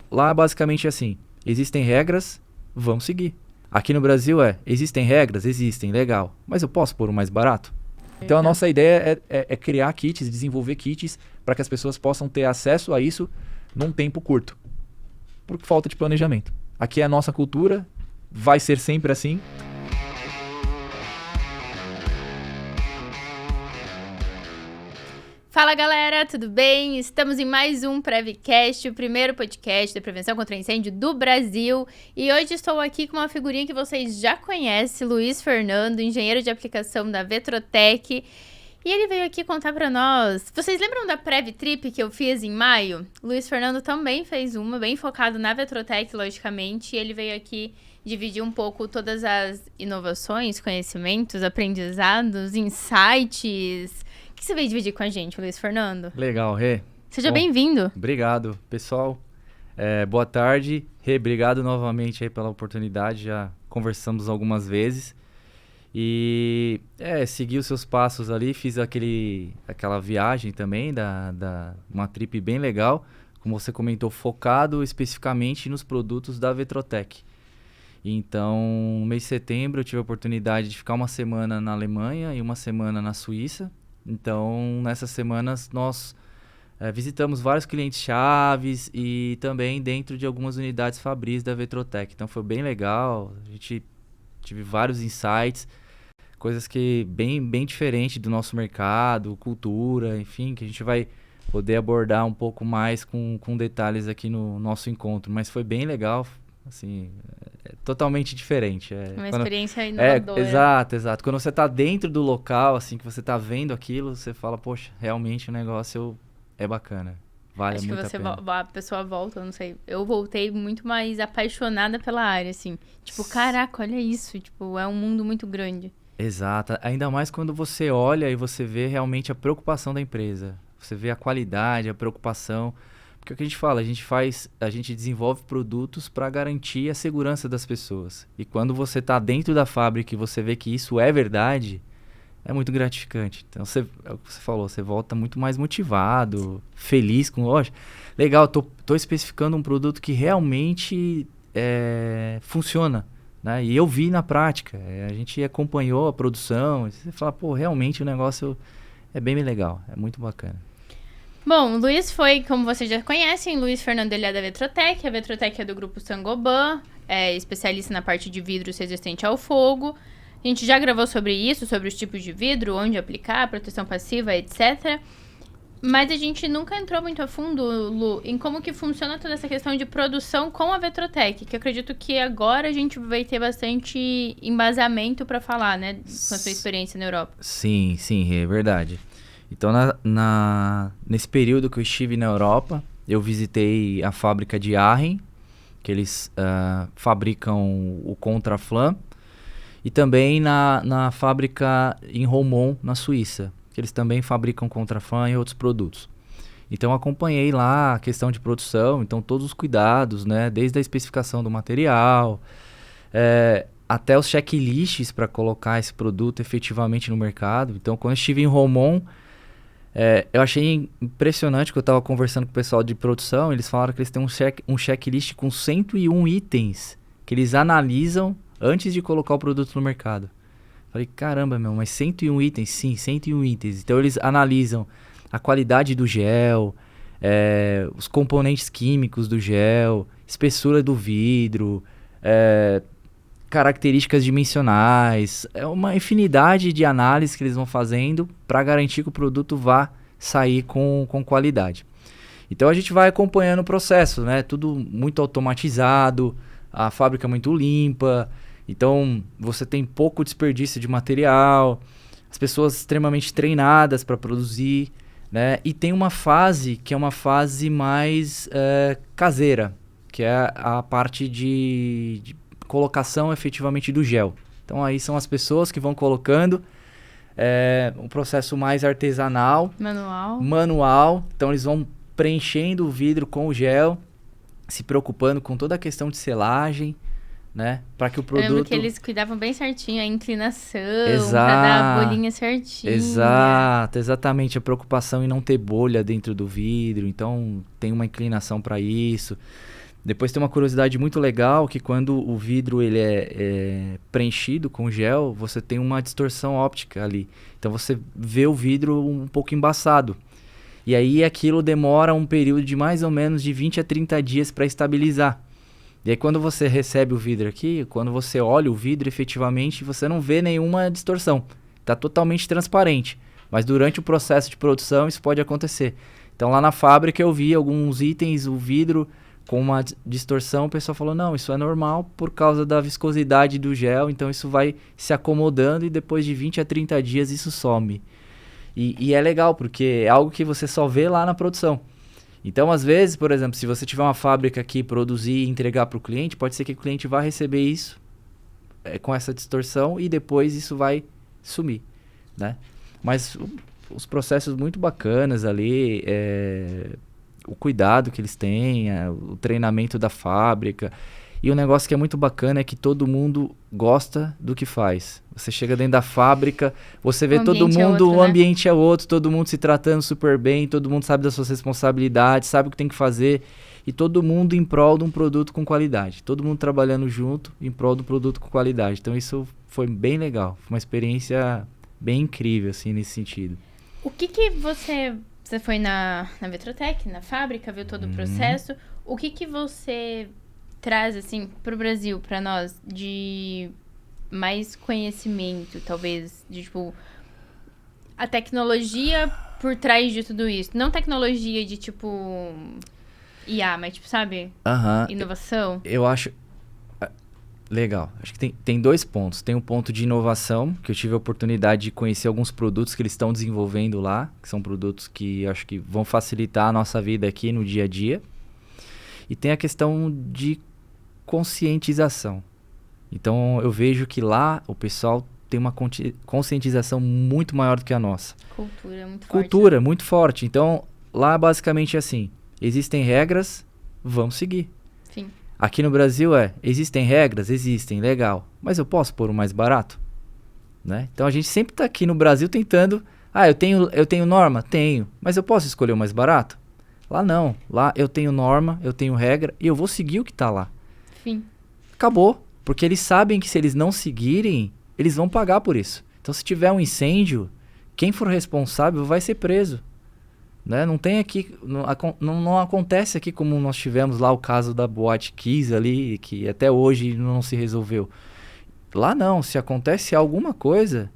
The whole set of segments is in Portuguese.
lá basicamente é assim, existem regras, vamos seguir. Aqui no Brasil existem regras? Existem, legal. Mas eu posso pôr o mais barato? Então a nossa ideia é criar kits, desenvolver kits para que as pessoas possam ter acesso a isso num tempo curto. Por falta de planejamento. Aqui é a nossa cultura, vai ser sempre assim. Fala galera, tudo bem? Estamos em mais um Prevcast, o primeiro podcast de prevenção contra incêndio do Brasil. E hoje estou aqui com uma figurinha que vocês já conhecem, Luiz Fernando, engenheiro de aplicação da Vetrotec. E ele veio aqui contar pra nós. Vocês lembram da Prev Trip que eu fiz em maio? O Luiz Fernando também fez uma, bem focado na Vetrotec, logicamente. E ele veio aqui dividir um pouco todas as inovações, conhecimentos, aprendizados, insights. O que você veio dividir com a gente, Luiz Fernando? Legal, Rê. Seja bem-vindo. Obrigado, pessoal. Boa tarde. Rê, obrigado novamente aí pela oportunidade. Já conversamos algumas vezes. E segui os seus passos ali. Fiz aquela viagem também, uma trip bem legal. Como você comentou, focado especificamente nos produtos da Vetrotec. Então, no mês de setembro, eu tive a oportunidade de ficar uma semana na Alemanha e uma semana na Suíça. Então, nessas semanas, nós visitamos vários clientes chaves e também dentro de algumas unidades fabris da Vetrotec. Então, foi bem legal. A gente tive vários insights, coisas que bem diferente do nosso mercado, cultura, enfim, que a gente vai poder abordar um pouco mais com detalhes aqui no nosso encontro. Mas foi bem legal, assim, totalmente diferente. Uma experiência inovadora. Exato. Quando você está dentro do local, assim, que você está vendo aquilo, você fala, poxa, realmente o negócio é bacana. Vale muito a pena. A pessoa volta, não sei. Eu voltei muito mais apaixonada pela área, assim. Tipo, caraca, olha isso. Tipo, é um mundo muito grande. Exato. Ainda mais quando você olha e você vê realmente a preocupação da empresa. Você vê a qualidade, a preocupação. Porque é o que a gente fala, a gente desenvolve produtos para garantir a segurança das pessoas. E quando você está dentro da fábrica e você vê que isso é verdade, é muito gratificante. Então, é o que você falou, você volta muito mais motivado, feliz com loja. Legal, tô especificando um produto que realmente funciona, né? E eu vi na prática, a gente acompanhou a produção, e você fala, pô, realmente o negócio é bem legal, é muito bacana. Bom, o Luiz foi, como vocês já conhecem, Luiz Fernando, ele é da Vetrotec. A Vetrotec é do grupo Saint-Gobain, é especialista na parte de vidros resistente ao fogo. A gente já gravou sobre isso, sobre os tipos de vidro, onde aplicar, proteção passiva, etc. Mas a gente nunca entrou muito a fundo, Lu, em como que funciona toda essa questão de produção com a Vetrotec, que eu acredito que agora a gente vai ter bastante embasamento para falar, né, com a sua experiência na Europa. Sim, é verdade. Então, nesse período que eu estive na Europa, eu visitei a fábrica de Aachen, que eles fabricam o Contraflam, e também na fábrica em Romont, na Suíça, que eles também fabricam Contraflam e outros produtos. Então, acompanhei lá a questão de produção, então todos os cuidados, né, desde a especificação do material, até os checklists para colocar esse produto efetivamente no mercado. Então, quando eu estive em Romont, eu achei impressionante que eu estava conversando com o pessoal de produção, eles falaram que eles têm um checklist com 101 itens que eles analisam antes de colocar o produto no mercado. Falei, caramba, mas 101 itens? Sim, 101 itens. Então eles analisam a qualidade do gel, os componentes químicos do gel, espessura do vidro, características dimensionais, é uma infinidade de análises que eles vão fazendo para garantir que o produto vá sair com qualidade. Então a gente vai acompanhando o processo, né? Tudo muito automatizado, a fábrica muito limpa, então você tem pouco desperdício de material, as pessoas extremamente treinadas para produzir, né? E tem uma fase que é uma fase mais caseira, que é a parte de colocação efetivamente do gel. Então aí são as pessoas que vão colocando um processo mais artesanal, manual. Então eles vão preenchendo o vidro com o gel, se preocupando com toda a questão de selagem, né? Para que o produto... Eu lembro que eles cuidavam bem certinho, a inclinação, para dar a bolinha certinha. Exatamente. A preocupação em não ter bolha dentro do vidro. Então tem uma inclinação para isso. Depois tem uma curiosidade muito legal, que quando o vidro ele é preenchido com gel, você tem uma distorção óptica ali. Então você vê o vidro um pouco embaçado. E aí aquilo demora um período de mais ou menos de 20 a 30 dias para estabilizar. E aí quando você recebe o vidro aqui, quando você olha o vidro efetivamente, você não vê nenhuma distorção. Está totalmente transparente. Mas durante o processo de produção isso pode acontecer. Então lá na fábrica eu vi alguns itens, o vidro com uma distorção, o pessoal falou, não, isso é normal por causa da viscosidade do gel, então isso vai se acomodando e depois de 20 a 30 dias isso some. E é legal, porque é algo que você só vê lá na produção. Então, às vezes, por exemplo, se você tiver uma fábrica aqui, produzir e entregar para o cliente, pode ser que o cliente vá receber isso com essa distorção e depois isso vai sumir, né? Mas os processos muito bacanas ali, o cuidado que eles têm, o treinamento da fábrica. E um negócio que é muito bacana é que todo mundo gosta do que faz. Você chega dentro da fábrica, você vê todo mundo, o ambiente é outro, todo mundo se tratando super bem, todo mundo sabe das suas responsabilidades, sabe o que tem que fazer. E todo mundo em prol de um produto com qualidade. Todo mundo trabalhando junto em prol do produto com qualidade. Então isso foi bem legal. Foi uma experiência bem incrível, assim, nesse sentido. O que você foi na Vetrotec, na fábrica, viu todo o processo. O que você traz, assim, pro Brasil, pra nós, de mais conhecimento, talvez, de, tipo, a tecnologia por trás de tudo isso? Não tecnologia de, tipo, IA, mas, tipo, sabe? Inovação. Eu acho... Legal. Acho que tem dois pontos. Tem um ponto de inovação, que eu tive a oportunidade de conhecer alguns produtos que eles estão desenvolvendo lá, que são produtos que acho que vão facilitar a nossa vida aqui no dia a dia. E tem a questão de conscientização. Então, eu vejo que lá o pessoal tem uma conscientização muito maior do que a nossa. Cultura muito forte. Cultura muito forte. Então, lá basicamente é assim, existem regras, vamos seguir. Sim. Aqui no Brasil existem regras? Existem, legal. Mas eu posso pôr o mais barato? Né? Então a gente sempre está aqui no Brasil tentando... eu tenho norma? Tenho. Mas eu posso escolher o mais barato? Lá não. Lá eu tenho norma, eu tenho regra e eu vou seguir o que está lá. Fim. Acabou. Porque eles sabem que se eles não seguirem, eles vão pagar por isso. Então se tiver um incêndio, quem for responsável vai ser preso. Né? Não tem aqui, não acontece aqui como nós tivemos lá o caso da Boate Kiss ali, que até hoje não se resolveu. Lá não, se acontece alguma coisa,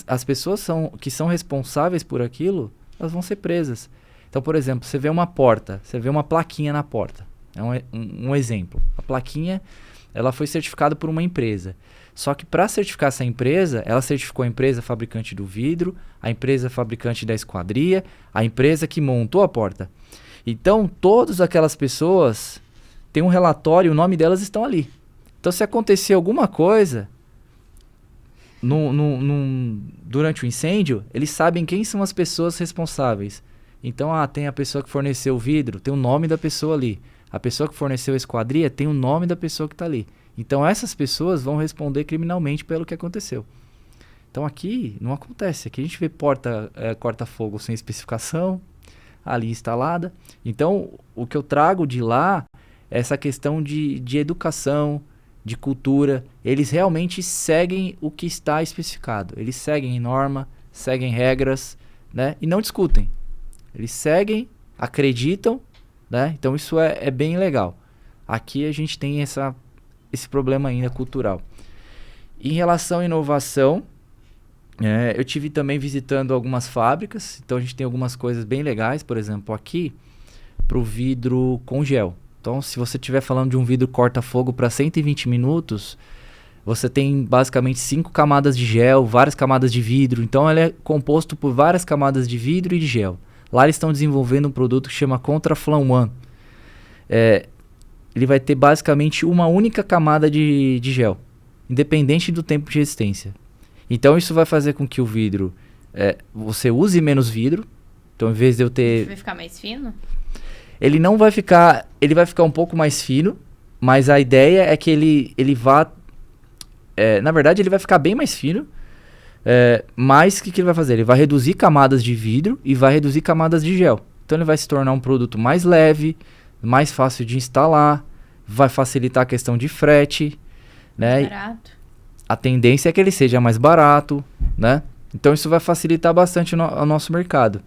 as pessoas que são responsáveis por aquilo, elas vão ser presas. Então, por exemplo, você vê uma porta, você vê uma plaquinha na porta. É um exemplo. A plaquinha, ela foi certificada por uma empresa. Só que para certificar essa empresa, ela certificou a empresa fabricante do vidro, a empresa fabricante da esquadria, a empresa que montou a porta. Então, todas aquelas pessoas têm um relatório e o nome delas estão ali. Então, se acontecer alguma coisa durante o incêndio, eles sabem quem são as pessoas responsáveis. Então, tem a pessoa que forneceu o vidro, tem o nome da pessoa ali. A pessoa que forneceu a esquadria tem o nome da pessoa que está ali. Então, essas pessoas vão responder criminalmente pelo que aconteceu. Então, aqui não acontece. Aqui a gente vê porta corta-fogo sem especificação, ali instalada. Então, o que eu trago de lá é essa questão de educação, de cultura. Eles realmente seguem o que está especificado. Eles seguem norma, seguem regras, né? E não discutem. Eles seguem, acreditam, né? Então, isso é bem legal. Aqui a gente tem esse problema ainda cultural. Em relação à inovação, eu tive também visitando algumas fábricas, então a gente tem algumas coisas bem legais, por exemplo, aqui, para o vidro com gel. Então, se você estiver falando de um vidro corta-fogo para 120 minutos, você tem basicamente 5 camadas de gel, várias camadas de vidro, então ele é composto por várias camadas de vidro e de gel. Lá eles estão desenvolvendo um produto que chama Contraflam One. Ele vai ter basicamente uma única camada de gel, independente do tempo de resistência. Então isso vai fazer com que o vidro, você use menos vidro. Então, em vez de eu ter... Vai ficar mais fino? Ele não vai ficar... Ele vai ficar um pouco mais fino, mas a ideia é que ele vá... na verdade, ele vai ficar bem mais fino, mas o que ele vai fazer? Ele vai reduzir camadas de vidro e vai reduzir camadas de gel. Então ele vai se tornar um produto mais leve, mais fácil de instalar, vai facilitar a questão de frete, né? Barato. A tendência é que ele seja mais barato, né? Então isso vai facilitar bastante o nosso mercado.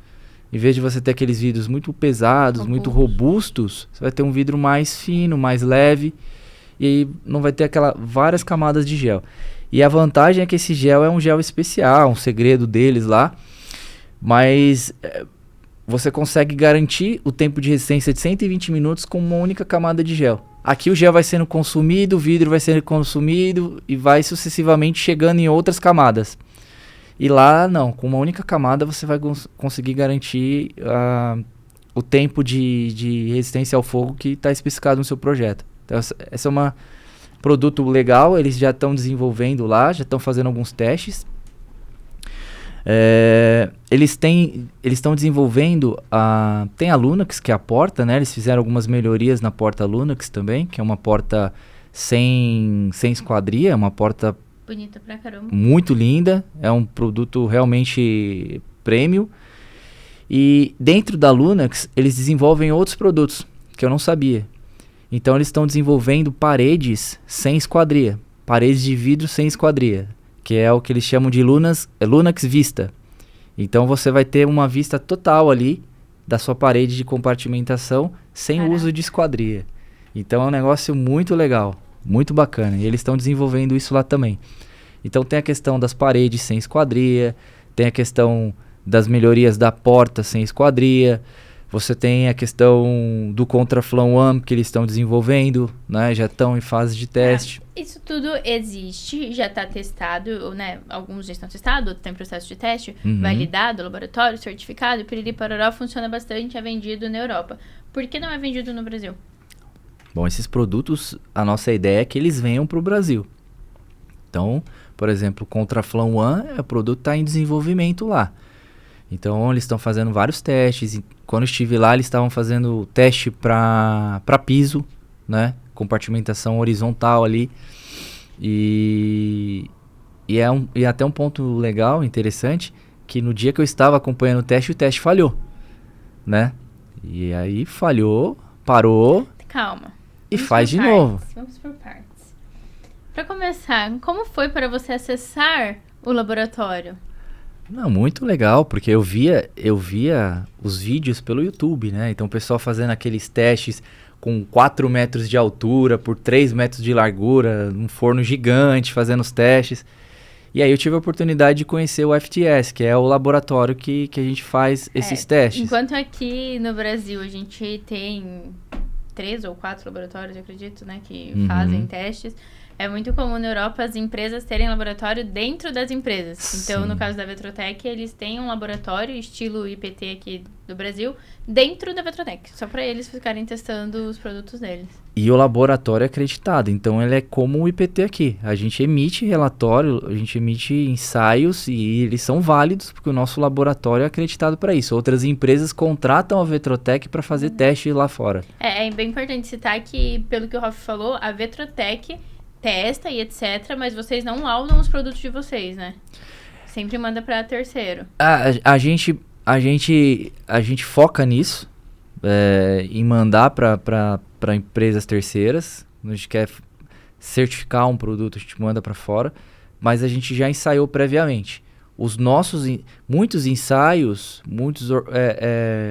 Em vez de você ter aqueles vidros muito pesados, muito robustos, você vai ter um vidro mais fino, mais leve e não vai ter várias camadas de gel. E a vantagem é que esse gel é um gel especial, um segredo deles lá, mas você consegue garantir o tempo de resistência de 120 minutos com uma única camada de gel. Aqui o gel vai sendo consumido, o vidro vai sendo consumido e vai sucessivamente chegando em outras camadas. E lá, não, com uma única camada você vai conseguir garantir o tempo de resistência ao fogo que está especificado no seu projeto. Então, esse é um produto legal, eles já estão desenvolvendo lá, já estão fazendo alguns testes. Eles estão desenvolvendo tem a Lunax, que é a porta, né? Eles fizeram algumas melhorias na porta Lunax também, que é uma porta sem esquadria, uma porta bonita pra caramba. Muito linda, é um produto realmente premium. E dentro da Lunax, eles desenvolvem outros produtos que eu não sabia. Então eles estão desenvolvendo paredes sem esquadria, paredes de vidro sem esquadria, que é o que eles chamam de Lunax Vista. Então você vai ter uma vista total ali da sua parede de compartimentação sem uso de esquadria. Então é um negócio muito legal, muito bacana. E eles estão desenvolvendo isso lá também. Então tem a questão das paredes sem esquadria, tem a questão das melhorias da porta sem esquadria, você tem a questão do Contraflow One que eles estão desenvolvendo, né? Já estão em fase de teste. Isso tudo existe, já está testado, né? Alguns já estão testados, outros estão em processo de teste, validado, laboratório, certificado, piriri pararó, funciona bastante, é vendido na Europa. Por que não é vendido no Brasil? Bom, esses produtos, a nossa ideia é que eles venham para o Brasil. Então, por exemplo, o Contraflow One, o produto está em desenvolvimento lá. Então, eles estão fazendo vários testes. Quando eu estive lá, eles estavam fazendo teste para piso, né? Compartimentação horizontal ali. E até um ponto legal, interessante, que no dia que eu estava acompanhando o teste falhou, né? E aí falhou, parou. Calma. E faz de novo. Vamos por partes. Para começar, como foi para você acessar o laboratório? Não, muito legal, porque eu via os vídeos pelo YouTube, né? Então o pessoal fazendo aqueles testes com 4 metros de altura por 3 metros de largura, um forno gigante, fazendo os testes. E aí eu tive a oportunidade de conhecer o FTS, que é o laboratório que a gente faz esses testes. Enquanto aqui no Brasil a gente tem 3 ou 4 laboratórios, eu acredito, né, que fazem testes. É muito comum na Europa as empresas terem laboratório dentro das empresas. Então, no caso da Vetrotec, eles têm um laboratório estilo IPT aqui do Brasil dentro da Vetrotec, só para eles ficarem testando os produtos deles. E o laboratório é acreditado, então ele é como o IPT aqui. A gente emite relatório, a gente emite ensaios e eles são válidos porque o nosso laboratório é acreditado para isso. Outras empresas contratam a Vetrotec para fazer teste lá fora. É bem importante citar que, pelo que o Hoff falou, a Vetrotec testa e etc, mas vocês não laudam os produtos de vocês, né? Sempre manda para terceiro. A gente foca nisso, em mandar para empresas terceiras. A gente quer certificar um produto, a gente manda para fora, mas a gente já ensaiou previamente. Os nossos muitos ensaios,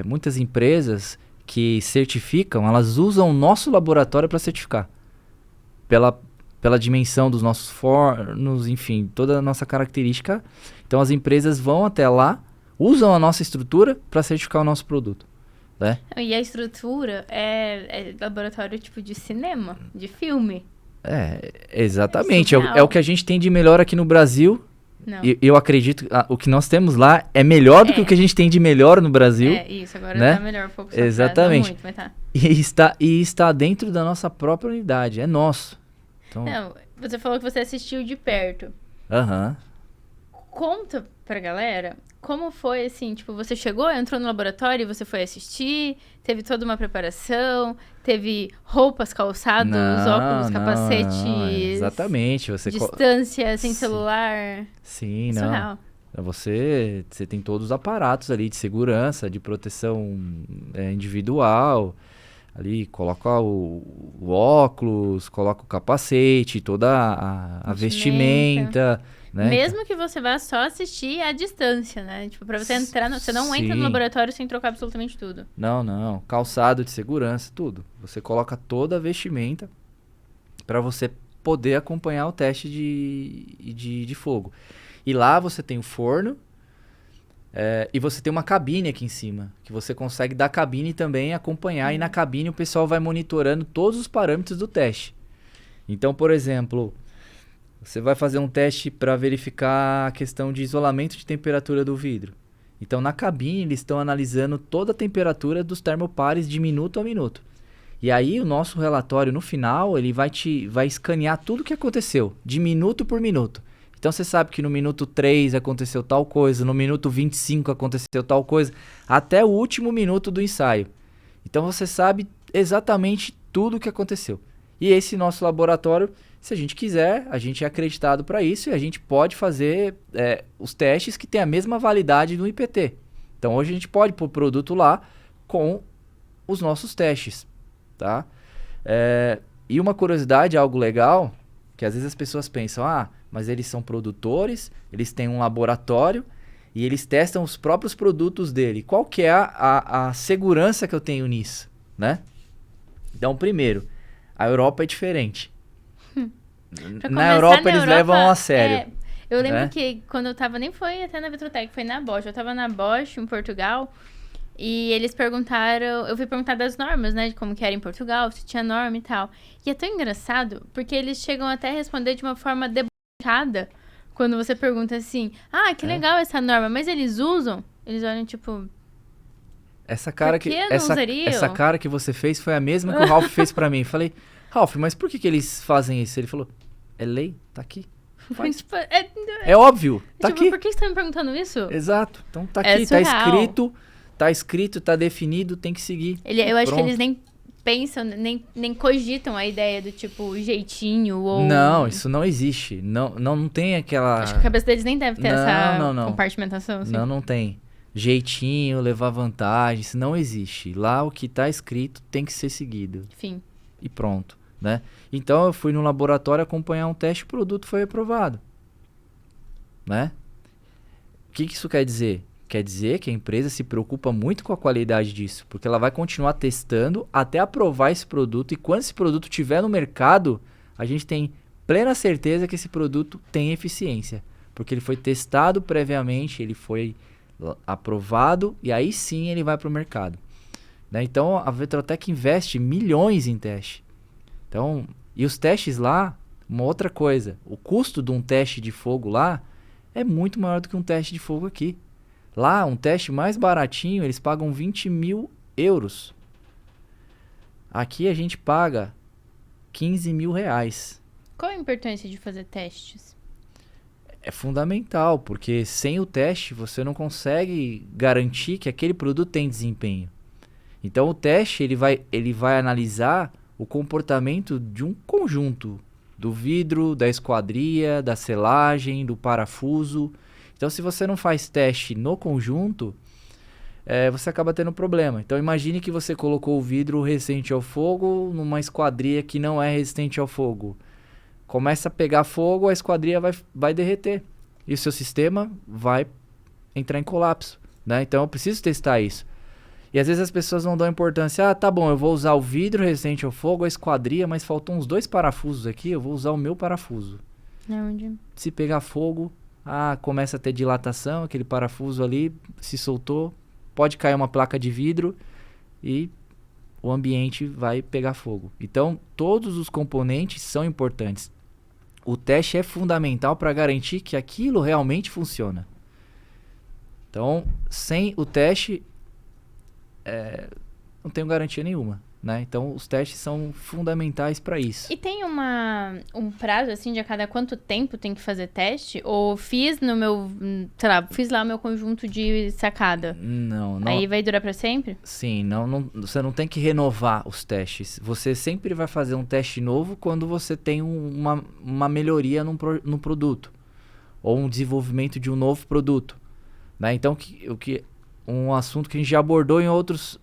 muitas empresas que certificam, elas usam o nosso laboratório para certificar. Pela dimensão dos nossos fornos, enfim, toda a nossa característica. Então as empresas vão até lá, usam a nossa estrutura para certificar o nosso produto, né? E a estrutura é laboratório tipo de cinema, de filme. Exatamente. É o que a gente tem de melhor aqui no Brasil. Eu acredito que o que nós temos lá é melhor do que o que a gente tem de melhor no Brasil. Isso, agora né? tá melhor um pouco. Exatamente. Muito, mas tá. E está dentro da nossa própria unidade, é nosso. Então... Não, você falou que você assistiu de perto. Conta pra galera como foi, assim, tipo, você chegou, entrou no laboratório e você foi assistir, teve toda uma preparação, teve roupas, calçados, óculos, capacetes... Exatamente. Distância, sem celular... Sim, surreal. Você tem todos os aparatos ali de segurança, de proteção individual... Ali coloca o óculos, coloca o capacete, toda a vestimenta, né? Mesmo que você vá só assistir à distância, né? Tipo, pra você entrar, você não entra no Sim. laboratório sem trocar absolutamente tudo. Não. Calçado de segurança, tudo. Você coloca toda a vestimenta para você poder acompanhar o teste de fogo. E lá você tem o forno e você tem uma cabine aqui em cima, que você consegue da cabine também acompanhar. E na cabine o pessoal vai monitorando todos os parâmetros do teste. Então, por exemplo, você vai fazer um teste para verificar a questão de isolamento de temperatura do vidro. Então, na cabine, eles estão analisando toda a temperatura dos termopares de minuto a minuto. E aí, o nosso relatório, no final, ele vai escanear tudo o que aconteceu, de minuto por minuto. Então, você sabe que no minuto 3 aconteceu tal coisa, no minuto 25 aconteceu tal coisa, até o último minuto do ensaio. Então, você sabe exatamente tudo o que aconteceu. E esse nosso laboratório, se a gente quiser, a gente é acreditado para isso e a gente pode fazer os testes que têm a mesma validade do IPT. Então, hoje a gente pode pôr o produto lá com os nossos testes, tá? E uma curiosidade, algo legal, que às vezes as pessoas pensam, mas eles são produtores, eles têm um laboratório e eles testam os próprios produtos dele. Qual que é a segurança que eu tenho nisso, né? Então, primeiro, a Europa é diferente. Na Europa eles levam a sério. Eu lembro que quando eu tava, nem foi até na Vitrotec, foi na Bosch. Eu tava na Bosch, em Portugal, e eles perguntaram, eu fui perguntar das normas, né, de como que era em Portugal, se tinha norma e tal. E é tão engraçado, porque eles chegam até a responder de uma forma debochada, quando você pergunta assim, que legal essa norma, mas eles usam? Eles olham tipo... Essa cara que você fez foi a mesma que o Ralph fez pra mim. Falei, Ralph, mas por que eles fazem isso? Ele falou, é lei, tá aqui. Tipo, é óbvio, tá aqui. Por que você tá me perguntando isso? Exato, então tá aqui, tá escrito, tá definido, tem que seguir. Eu acho que eles nem pensam, nem cogitam a ideia do tipo jeitinho ou... Não, isso não existe. Não tem aquela... Acho que a cabeça deles nem deve ter essa compartimentação. Assim. Não tem. Jeitinho, levar vantagem, isso não existe. Lá o que tá escrito tem que ser seguido. Fim. E pronto, né? Então eu fui no laboratório acompanhar um teste e o produto foi aprovado. Né? O que isso quer dizer? Quer dizer que a empresa se preocupa muito com a qualidade disso, porque ela vai continuar testando até aprovar esse produto, e quando esse produto estiver no mercado, a gente tem plena certeza que esse produto tem eficiência, porque ele foi testado previamente, ele foi aprovado e aí sim ele vai para o mercado. Né? Então a Vitrotec investe milhões em teste. Então, e os testes lá, uma outra coisa, o custo de um teste de fogo lá é muito maior do que um teste de fogo aqui. Lá, um teste mais baratinho, eles pagam 20 mil euros. Aqui a gente paga 15 mil reais. Qual a importância de fazer testes? É fundamental, porque sem o teste você não consegue garantir que aquele produto tem desempenho. Então o teste ele vai analisar o comportamento de um conjunto, do vidro, da esquadria, da selagem, do parafuso. Então, se você não faz teste no conjunto, você acaba tendo problema. Então, imagine que você colocou o vidro resistente ao fogo numa esquadria que não é resistente ao fogo. Começa a pegar fogo, a esquadria vai derreter. E o seu sistema vai entrar em colapso. Né? Então, eu preciso testar isso. E às vezes as pessoas não dão importância. Tá bom, eu vou usar o vidro resistente ao fogo, a esquadria, mas faltam uns 2 parafusos aqui, eu vou usar o meu parafuso. Se pegar fogo... começa a ter dilatação, aquele parafuso ali se soltou, pode cair uma placa de vidro e o ambiente vai pegar fogo. Então, todos os componentes são importantes. O teste é fundamental para garantir que aquilo realmente funciona. Então, sem o teste, não tenho garantia nenhuma. Né? Então, os testes são fundamentais para isso. E tem um prazo, assim, de a cada quanto tempo tem que fazer teste? Ou fiz no meu, fiz lá o meu conjunto de sacada? Não. Aí vai durar para sempre? Sim, você não tem que renovar os testes. Você sempre vai fazer um teste novo quando você tem uma melhoria no produto. Ou um desenvolvimento de um novo produto. Né? Então, um assunto que a gente já abordou em outros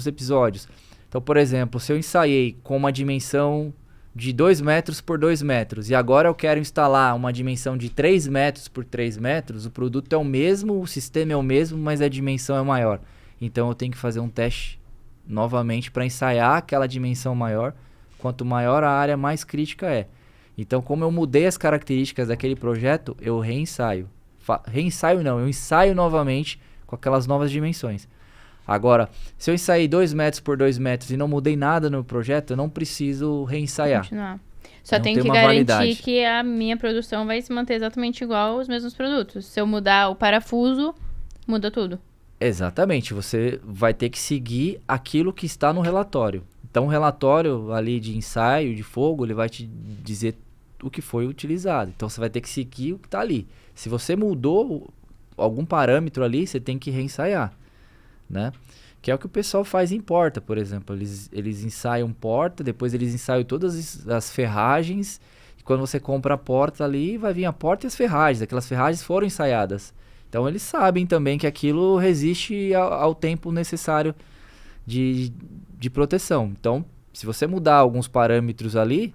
episódios. Então, por exemplo, se eu ensaiei com uma dimensão de 2 metros por 2 metros e agora eu quero instalar uma dimensão de 3 metros por 3 metros, o produto é o mesmo, o sistema é o mesmo, mas a dimensão é maior. Então eu tenho que fazer um teste novamente para ensaiar aquela dimensão maior. Quanto maior a área, mais crítica é. Então, como eu mudei as características daquele projeto, eu reensaio. Reensaio não, eu ensaio novamente com aquelas novas dimensões. Agora, se eu ensaiei 2 metros por 2 metros e não mudei nada no projeto, eu não preciso reensaiar. Continuar. Só Não tem tem que uma garantir validade. que a minha produção vai se manter exatamente igual aos mesmos produtos. Se eu mudar o parafuso, muda tudo. Exatamente, você vai ter que seguir aquilo que está no relatório. Então, o relatório ali de ensaio, de fogo, ele vai te dizer o que foi utilizado. Então, você vai ter que seguir o que está ali. Se você mudou algum parâmetro ali, você tem que reensaiar, né? Que é o que o pessoal faz em porta, por exemplo. Eles ensaiam porta, depois eles ensaiam todas as ferragens. E quando você compra a porta ali, vai vir a porta e as ferragens. Aquelas ferragens foram ensaiadas. Então, eles sabem também que aquilo resiste ao tempo necessário de proteção. Então, se você mudar alguns parâmetros ali,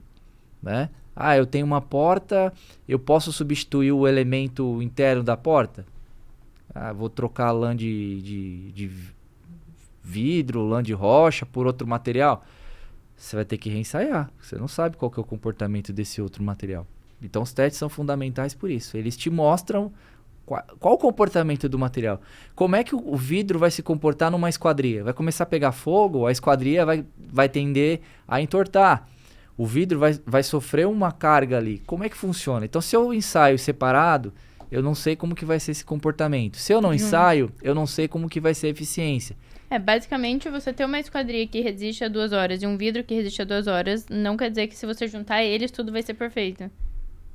né? Ah, eu tenho uma porta, eu posso substituir o elemento interno da porta? Ah, vou trocar lã de vidro, lã de rocha por outro material? Você vai ter que reensaiar. Você não sabe qual que é o comportamento desse outro material. Então, os testes são fundamentais por isso. Eles te mostram qual o comportamento do material. Como é que o vidro vai se comportar numa esquadria? Vai começar a pegar fogo, a esquadria vai tender a entortar. O vidro vai sofrer uma carga ali. Como é que funciona? Então, se eu ensaio separado, eu não sei como que vai ser esse comportamento. Se eu não ensaio, eu não sei como que vai ser a eficiência. Basicamente, você ter uma esquadria que resiste a 2 horas e um vidro que resiste a 2 horas, não quer dizer que se você juntar eles, tudo vai ser perfeito.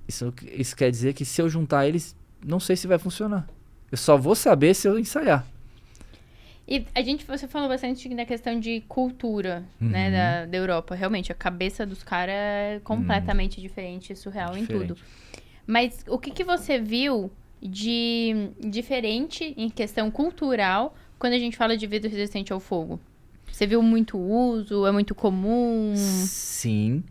Isso quer dizer que se eu juntar eles, não sei se vai funcionar. Eu só vou saber se eu ensaiar. E você falou bastante da questão de cultura, né, da Europa. Realmente, a cabeça dos caras é completamente diferente, surreal em tudo. Mas o que você viu de diferente em questão cultural quando a gente fala de vidro resistente ao fogo? Você viu muito uso? É muito comum? Sim.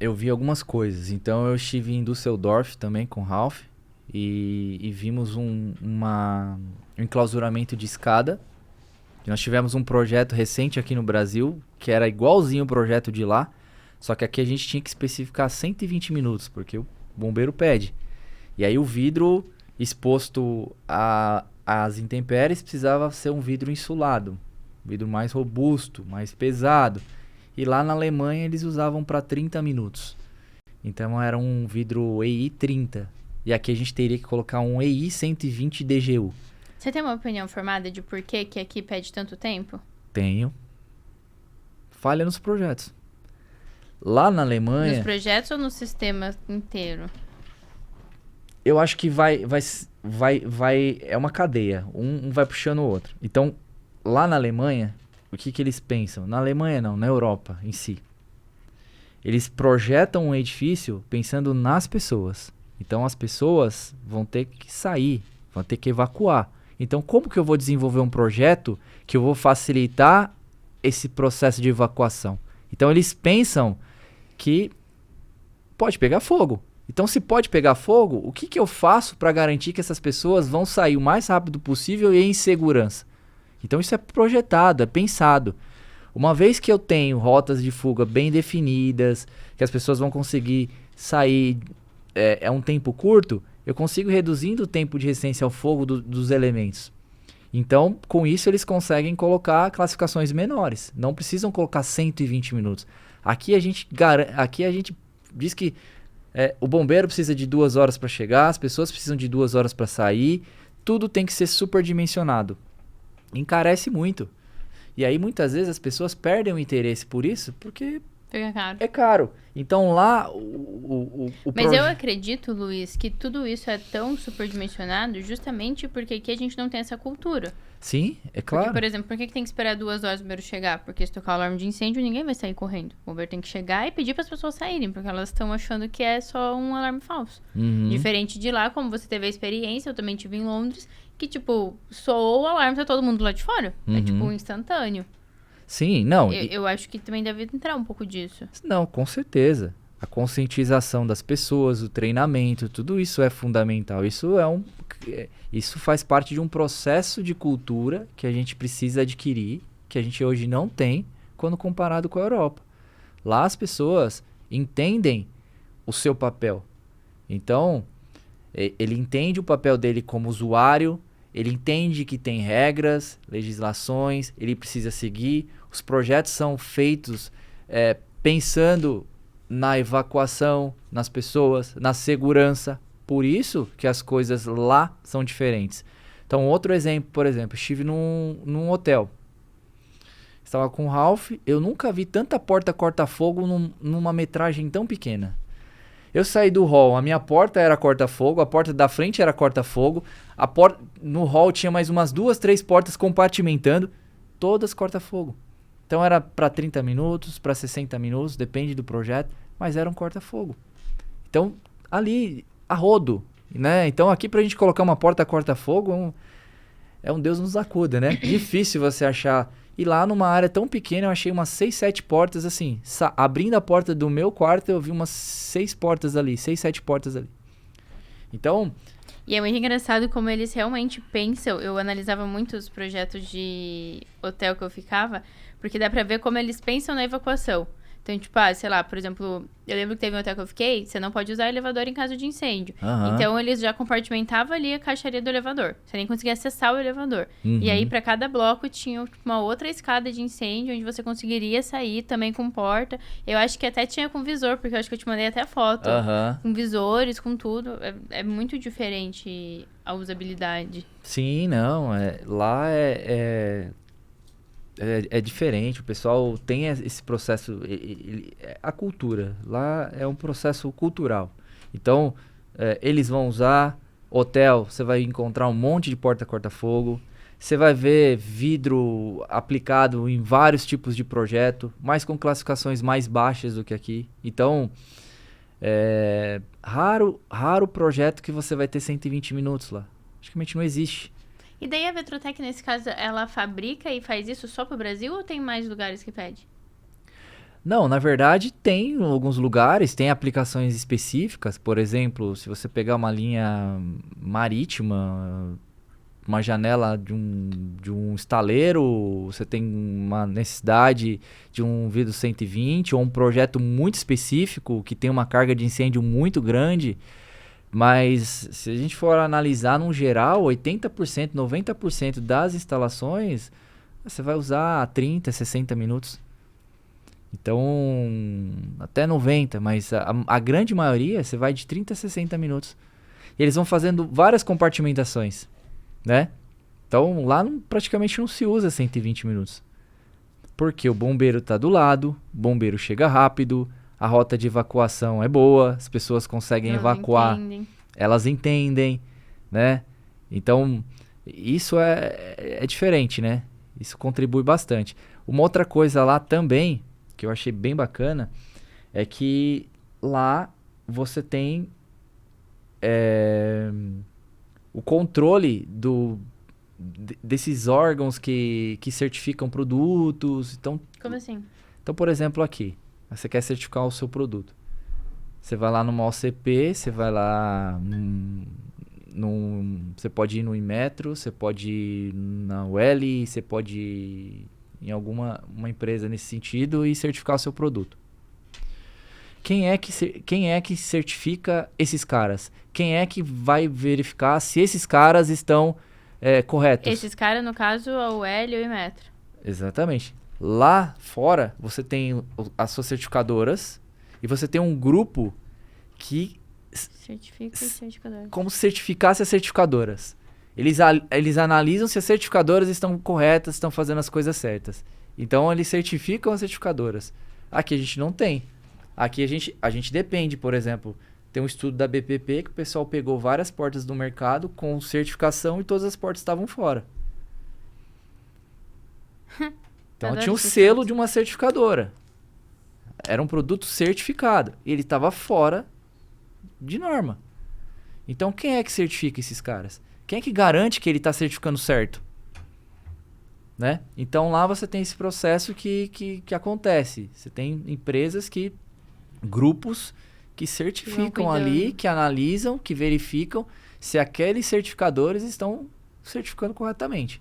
Eu vi algumas coisas. Então, eu estive em Düsseldorf também com o Ralph e vimos um enclausuramento de escada. Nós tivemos um projeto recente aqui no Brasil, que era igualzinho o projeto de lá, só que aqui a gente tinha que especificar 120 minutos, porque o bombeiro pede. E aí o vidro exposto às intempéries precisava ser um vidro insulado, um vidro mais robusto, mais pesado. E lá na Alemanha eles usavam para 30 minutos. Então era um vidro EI 30. E aqui a gente teria que colocar um EI 120 DGU. Você tem uma opinião formada de por que aqui pede tanto tempo? Tenho. Falha nos projetos. Lá na Alemanha... Nos projetos ou no sistema inteiro? Eu acho que vai é uma cadeia. Um vai puxando o outro. Então, lá na Alemanha, o que eles pensam? Na Alemanha não, na Europa em si. Eles projetam um edifício pensando nas pessoas. Então, as pessoas vão ter que sair, vão ter que evacuar. Então, como que eu vou desenvolver um projeto que eu vou facilitar esse processo de evacuação? Então, eles pensam que pode pegar fogo. Então, se pode pegar fogo, o que eu faço para garantir que essas pessoas vão sair o mais rápido possível e em segurança? Então, isso é projetado, é pensado. Uma vez que eu tenho rotas de fuga bem definidas, que as pessoas vão conseguir sair um tempo curto, eu consigo reduzindo o tempo de resistência ao fogo dos elementos. Então, com isso, eles conseguem colocar classificações menores. Não precisam colocar 120 minutos. Aqui a gente diz que o bombeiro precisa de 2 horas para chegar, as pessoas precisam de 2 horas para sair. Tudo tem que ser superdimensionado. Encarece muito. E aí, muitas vezes, as pessoas perdem o interesse por isso, porque Fica caro. É caro. Então lá Mas eu acredito, Luiz, que tudo isso é tão superdimensionado justamente porque aqui a gente não tem essa cultura. Sim, é claro. Porque, por exemplo, por que tem que esperar 2 horas o bombeiro chegar? Porque se tocar o alarme de incêndio, ninguém vai sair correndo. O bombeiro tem que chegar e pedir para as pessoas saírem, porque elas estão achando que é só um alarme falso. Diferente de lá, como você teve a experiência, eu também tive em Londres, que, tipo, soou o alarme, tá todo mundo lá de fora. É, tipo, instantâneo. Sim, não. Eu acho que também deve entrar um pouco disso. Não, com certeza. A conscientização das pessoas, o treinamento, tudo isso é fundamental. Isso faz parte de um processo de cultura que a gente precisa adquirir, que a gente hoje não tem, quando comparado com a Europa. Lá as pessoas entendem o seu papel. Então, ele entende o papel dele como usuário, ele entende que tem regras, legislações, ele precisa seguir. Os projetos são feitos pensando na evacuação, nas pessoas, na segurança. Por isso que as coisas lá são diferentes. Então, outro exemplo, por exemplo, estive num hotel. Estava com o Ralph, eu nunca vi tanta porta corta-fogo numa metragem tão pequena. Eu saí do hall, a minha porta era corta-fogo, a porta da frente era corta-fogo, no hall tinha mais umas 2, 3 portas compartimentando, todas corta-fogo. Então era para 30 minutos, para 60 minutos, depende do projeto, mas era um corta-fogo. Então, ali, a rodo, né? Então aqui pra gente colocar uma porta corta-fogo, é um Deus nos acuda, né? Difícil você achar. E lá numa área tão pequena, eu achei umas 6, 7 portas assim. Abrindo a porta do meu quarto, eu vi umas 6 portas ali, 6, 7 portas ali. Então... E é muito engraçado como eles realmente pensam. Eu analisava muito os projetos de hotel que eu ficava, porque dá pra ver como eles pensam na evacuação. Então, tipo, sei lá, por exemplo, eu lembro que teve um hotel que eu fiquei, você não pode usar elevador em caso de incêndio. Então, eles já compartimentavam ali a caixaria do elevador. Você nem conseguia acessar o elevador. E aí, pra cada bloco, tinha uma outra escada de incêndio, onde você conseguiria sair também com porta. Eu acho que até tinha com visor, porque eu acho que eu te mandei até foto. Com visores, com tudo. É muito diferente a usabilidade. Sim, não. Lá é diferente, o pessoal tem esse processo, a cultura, lá é um processo cultural. Então, eles vão usar, hotel, você vai encontrar um monte de porta corta-fogo, você vai ver vidro aplicado em vários tipos de projeto, mas com classificações mais baixas do que aqui. Então, raro projeto que você vai ter 120 minutos lá. Praticamente não existe. E daí a Vetrotec, nesse caso, ela fabrica e faz isso só pro Brasil ou tem mais lugares que pede? Não, na verdade tem alguns lugares, tem aplicações específicas. Por exemplo, se você pegar uma linha marítima, uma janela de um estaleiro, você tem uma necessidade de um vidro 120 ou um projeto muito específico que tem uma carga de incêndio muito grande. Mas se a gente for analisar num geral, 80%, 90% das instalações, você vai usar 30, 60 minutos. Então, até 90, mas a grande maioria você vai de 30 a 60 minutos. E eles vão fazendo várias compartimentações, né? Então, lá praticamente não se usa 120 minutos. Porque o bombeiro está do lado, o bombeiro chega rápido, a rota de evacuação é boa, as pessoas conseguem evacuar, elas entendem, né? Então, isso é diferente, né? Isso contribui bastante. Uma outra coisa lá também, que eu achei bem bacana, é que lá você tem o controle desses órgãos que certificam produtos. Então, como assim? Então, por exemplo, aqui, você quer certificar o seu produto. Você vai lá numa OCP, você vai lá você pode ir no Inmetro, você pode ir na UL, você pode ir em uma empresa nesse sentido e certificar o seu produto. Quem é que certifica esses caras? Quem é que vai verificar se esses caras estão corretos? Esses caras, no caso, a UL e o Inmetro. Exatamente. Lá fora, você tem as suas certificadoras e você tem um grupo que certifica os certificadores. Como se certificasse as certificadoras. Eles analisam se as certificadoras estão corretas, estão fazendo as coisas certas. Então, eles certificam as certificadoras. Aqui a gente não tem. Aqui a gente depende, por exemplo, tem um estudo da BPP que o pessoal pegou várias portas do mercado com certificação e todas as portas estavam fora. Então tinha um selo de uma certificadora. Era um produto certificado. E ele estava fora de norma. Então quem é que certifica esses caras? Quem é que garante que ele está certificando certo? Né? Então lá você tem esse processo que acontece. Você tem empresas grupos que certificam ali, que analisam, que verificam se aqueles certificadores estão certificando corretamente.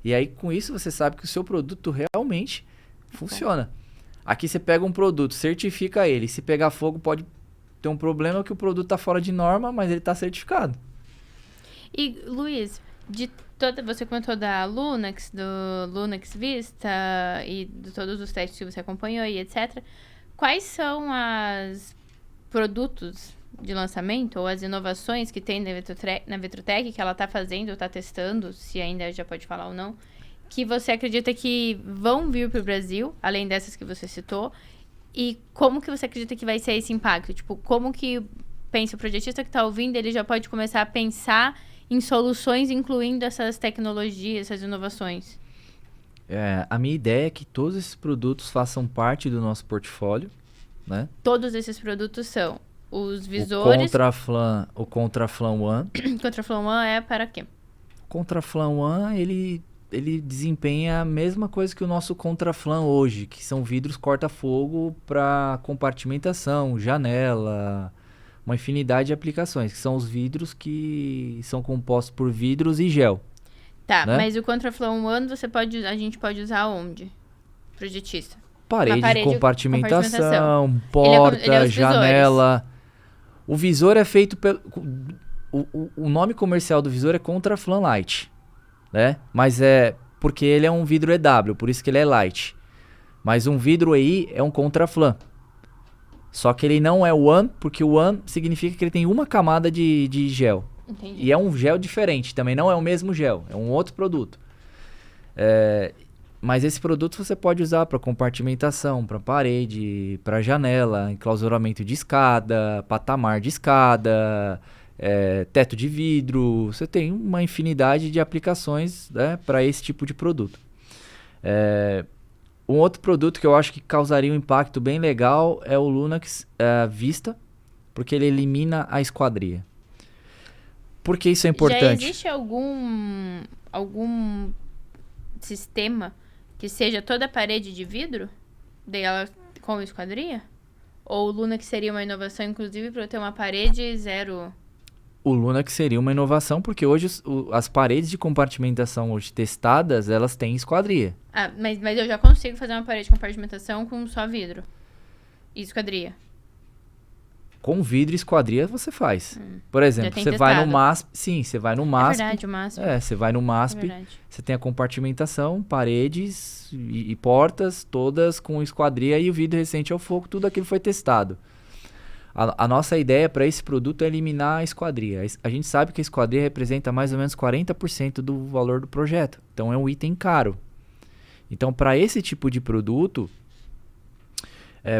E aí, com isso, você sabe que o seu produto realmente funciona. Aqui você pega um produto, certifica ele. Se pegar fogo, pode ter um problema que o produto está fora de norma, mas ele está certificado. E, Luiz, você comentou da Lunax, do Lunax Vista e de todos os testes que você acompanhou e etc. Quais são os produtos de lançamento ou as inovações que tem na Vetrotec que ela está fazendo ou está testando, se ainda já pode falar ou não, que você acredita que vão vir para o Brasil, além dessas que você citou, e como que você acredita que vai ser esse impacto? Tipo, como que pensa o projetista que está ouvindo, ele já pode começar a pensar em soluções incluindo essas tecnologias, essas inovações? A minha ideia é que todos esses produtos façam parte do nosso portfólio, né? Todos esses produtos são os visores... O Contraflan One. Contraflan One é para quê? O Contraflan One, ele desempenha a mesma coisa que o nosso Contraflan hoje, que são vidros corta-fogo para compartimentação, janela, uma infinidade de aplicações, que são os vidros que são compostos por vidros e gel. Tá, né? Mas o Contraflan One a gente pode usar onde? Projetista. Parede de compartimentação, porta, janela. O visor é feito pelo... O nome comercial do visor é Contraflan Light, né? Mas é porque ele é um vidro EW, por isso que ele é light. Mas um vidro EI é um Contraflan. Só que ele não é One, porque o One significa que ele tem uma camada de gel. Entendi. E é um gel diferente, também não é o mesmo gel, é um outro produto. Mas esse produto você pode usar para compartimentação, para parede, para janela, enclausuramento de escada, patamar de escada, teto de vidro. Você tem uma infinidade de aplicações, né, para esse tipo de produto. Um outro produto que eu acho que causaria um impacto bem legal é o Lunax Vista, porque ele elimina a esquadria. Por que isso é importante? Já existe algum sistema que seja toda a parede de vidro? Dela com esquadria? Ou o Lunax seria uma inovação, inclusive, para eu ter uma parede zero? O Lunax seria uma inovação, porque hoje as paredes de compartimentação hoje testadas, elas têm esquadria. Mas eu já consigo fazer uma parede de compartimentação com só vidro e esquadria. Com vidro e esquadria você faz. Por exemplo, você vai no MASP. Sim, você vai no MASP. É verdade, o MASP. Você vai no MASP. Você tem a compartimentação, paredes e portas, todas com esquadria e o vidro resistente ao fogo. Tudo aquilo foi testado. A nossa ideia para esse produto é eliminar a esquadria. A gente sabe que a esquadria representa mais ou menos 40% do valor do projeto. Então é um item caro. Então, para esse tipo de produto,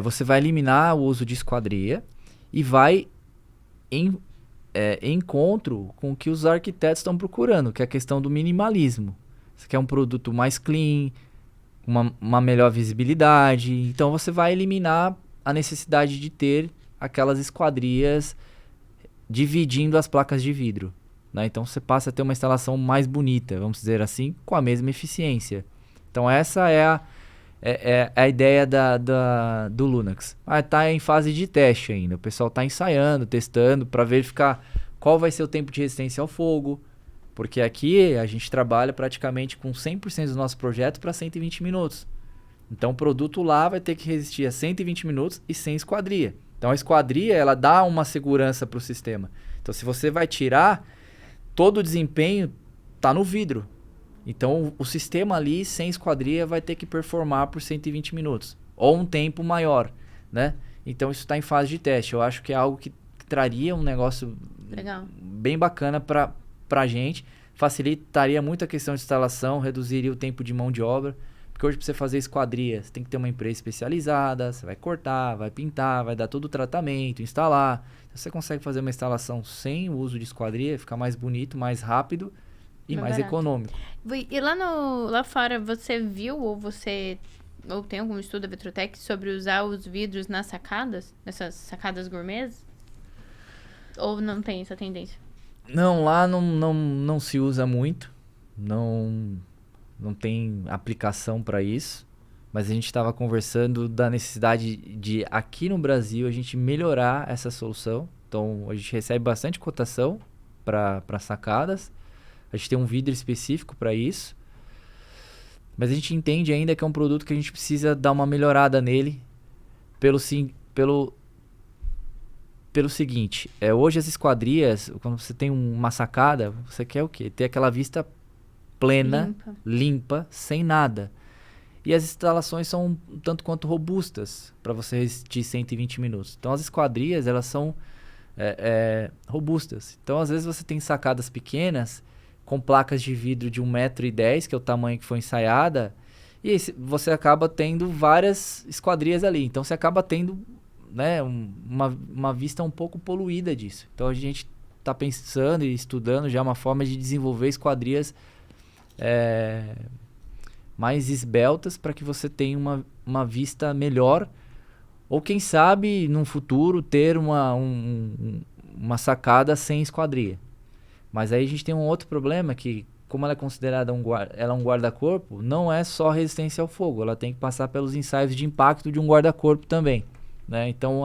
você vai eliminar o uso de esquadria e vai em encontro com o que os arquitetos estão procurando, que é a questão do minimalismo. Você quer um produto mais clean, uma melhor visibilidade. Então você vai eliminar a necessidade de ter aquelas esquadrias dividindo as placas de vidro, né? Então você passa a ter uma instalação mais bonita, vamos dizer assim, com a mesma eficiência. Então essa é a ideia do Lunax. Está em fase de teste ainda. O pessoal está ensaiando, testando para verificar qual vai ser o tempo de resistência ao fogo. Porque aqui a gente trabalha praticamente com 100% do nosso projeto para 120 minutos. Então o produto lá vai ter que resistir a 120 minutos e sem esquadria. Então a esquadria ela dá uma segurança para o sistema. Então se você vai tirar, todo o desempenho está no vidro. Então, o sistema ali, sem esquadria, vai ter que performar por 120 minutos. Ou um tempo maior, né? Então, isso está em fase de teste. Eu acho que é algo que traria um negócio bem bacana para a gente. Facilitaria muito a questão de instalação, reduziria o tempo de mão de obra. Porque Porque hoje, para você fazer esquadria, você tem que ter uma empresa especializada, você vai cortar, vai pintar, vai dar todo o tratamento, instalar. Então, você consegue fazer uma instalação sem o uso de esquadria, ficar mais bonito, mais rápido e mais barato. econômico. E lá fora, você viu ou tem algum estudo da Vitrotech sobre usar os vidros nas sacadas? Nessas sacadas gourmets? Ou não tem essa tendência? Não, lá não se usa muito. Não tem aplicação para isso. Mas a gente estava conversando da necessidade de, aqui no Brasil, a gente melhorar essa solução. Então, a gente recebe bastante cotação para sacadas. A gente tem um vidro específico para isso. Mas a gente entende ainda que é um produto que a gente precisa dar uma melhorada nele pelo seguinte. Hoje as esquadrias, quando você tem uma sacada, você quer o quê? Ter aquela vista plena, limpa, sem nada. E as instalações são um tanto quanto robustas para você resistir 120 minutos. Então as esquadrias, elas são robustas. Então às vezes você tem sacadas pequenas com placas de vidro de 1,10 m, que é o tamanho que foi ensaiada, e aí você acaba tendo várias esquadrias ali. Então você acaba tendo, né, uma vista um pouco poluída disso. Então a gente está pensando e estudando já uma forma de desenvolver esquadrias mais esbeltas para que você tenha uma vista melhor, ou quem sabe num futuro ter uma sacada sem esquadria. Mas aí a gente tem um outro problema que, como ela é considerada um guarda-corpo, não é só resistência ao fogo, ela tem que passar pelos ensaios de impacto de um guarda-corpo também, né? Então,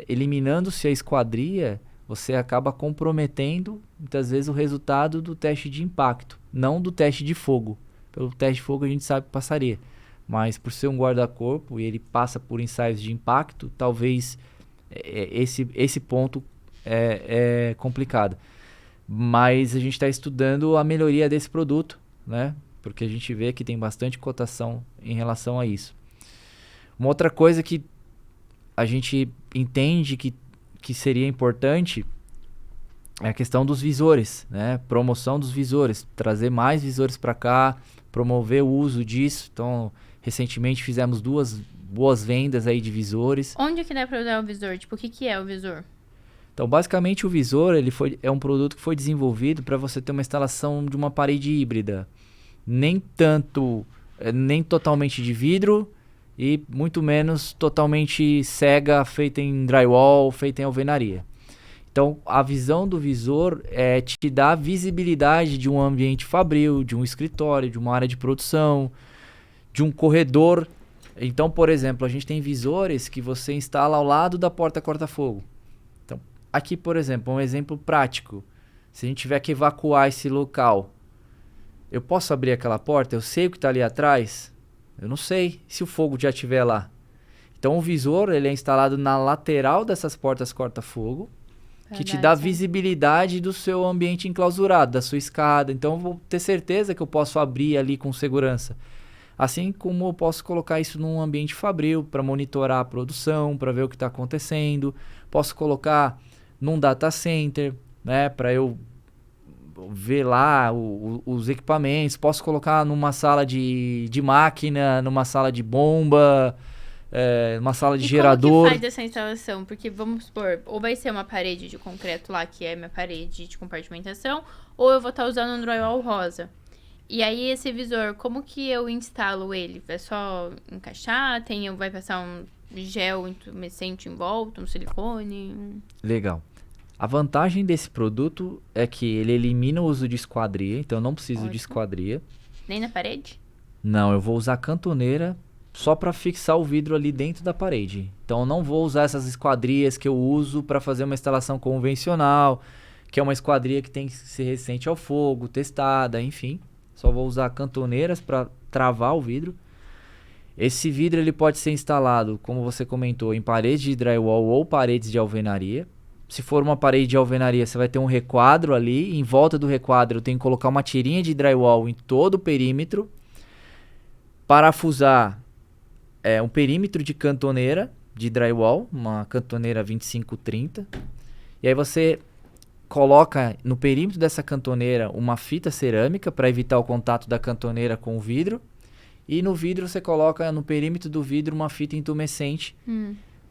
eliminando-se a esquadria, você acaba comprometendo, muitas vezes, o resultado do teste de impacto, não do teste de fogo. Pelo teste de fogo a gente sabe que passaria, mas por ser um guarda-corpo e ele passa por ensaios de impacto, talvez esse ponto é complicado. Mas a gente está estudando a melhoria desse produto, né? Porque a gente vê que tem bastante cotação em relação a isso. Uma outra coisa que a gente entende que seria importante é a questão dos visores, né? Promoção dos visores, trazer mais visores para cá, promover o uso disso. Então, recentemente fizemos 2 boas vendas aí de visores. Onde que dá para usar o visor? Tipo, o que é o visor? Então, basicamente, o visor é um produto que foi desenvolvido para você ter uma instalação de uma parede híbrida. Nem totalmente de vidro e muito menos totalmente cega, feita em drywall, feita em alvenaria. Então, a visão do visor te dá visibilidade de um ambiente fabril, de um escritório, de uma área de produção, de um corredor. Então, por exemplo, a gente tem visores que você instala ao lado da porta corta-fogo. Aqui, por exemplo, um exemplo prático. Se a gente tiver que evacuar esse local, eu posso abrir aquela porta? Eu sei o que está ali atrás? Eu não sei se o fogo já estiver lá. Então, o visor ele é instalado na lateral dessas portas corta-fogo, que te dá visibilidade do seu ambiente enclausurado, da sua escada. Então, eu vou ter certeza que eu posso abrir ali com segurança. Assim como eu posso colocar isso num ambiente fabril para monitorar a produção, para ver o que está acontecendo. Posso colocar num data center, né, para eu ver lá os equipamentos. Posso colocar numa sala de máquina, numa sala de bomba, numa sala de gerador. Como que faz essa instalação? Porque vamos supor, ou vai ser uma parede de concreto lá, que é minha parede de compartimentação, ou eu vou estar usando um drywall rosa. E aí esse visor, como que eu instalo ele? É só encaixar? Vai passar um gel intumescente em volta, um silicone? Legal. A vantagem desse produto é que ele elimina o uso de esquadria, então eu não preciso de esquadria. Nem na parede? Não, eu vou usar cantoneira só para fixar o vidro ali dentro da parede. Então eu não vou usar essas esquadrias que eu uso para fazer uma instalação convencional, que é uma esquadria que tem que ser resistente ao fogo, testada, enfim. Só vou usar cantoneiras para travar o vidro. Esse vidro ele pode ser instalado, como você comentou, em paredes de drywall ou paredes de alvenaria. Se for uma parede de alvenaria, você vai ter um requadro ali. Em volta do requadro, eu tenho que colocar uma tirinha de drywall em todo o perímetro. Parafusar um perímetro de cantoneira de drywall, uma cantoneira 25-30. E aí você coloca no perímetro dessa cantoneira uma fita cerâmica para evitar o contato da cantoneira com o vidro. E no vidro você coloca no perímetro do vidro uma fita intumescente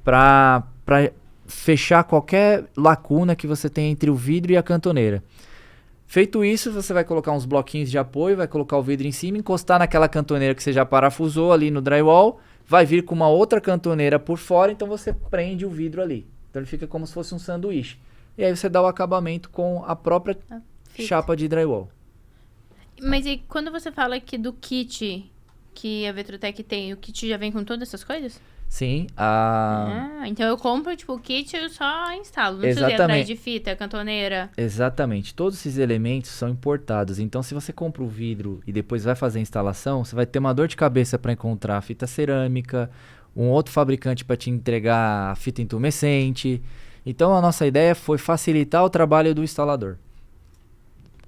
para fechar qualquer lacuna que você tem entre o vidro e a cantoneira. Feito isso, você vai colocar uns bloquinhos de apoio, vai colocar o vidro em cima, encostar naquela cantoneira que você já parafusou ali no drywall, vai vir com uma outra cantoneira por fora, então você prende o vidro ali. Então ele fica como se fosse um sanduíche. E aí você dá o acabamento com a própria chapa de drywall. Mas e quando você fala que do kit que a Vetrotec tem, o kit já vem com todas essas coisas? Sim. Então eu compro, tipo, o kit e eu só instalo. Não preciso ir atrás de fita, cantoneira. Exatamente. Todos esses elementos são importados. Então, se você compra o vidro e depois vai fazer a instalação, você vai ter uma dor de cabeça para encontrar fita cerâmica, um outro fabricante para te entregar a fita intumescente. Então, a nossa ideia foi facilitar o trabalho do instalador.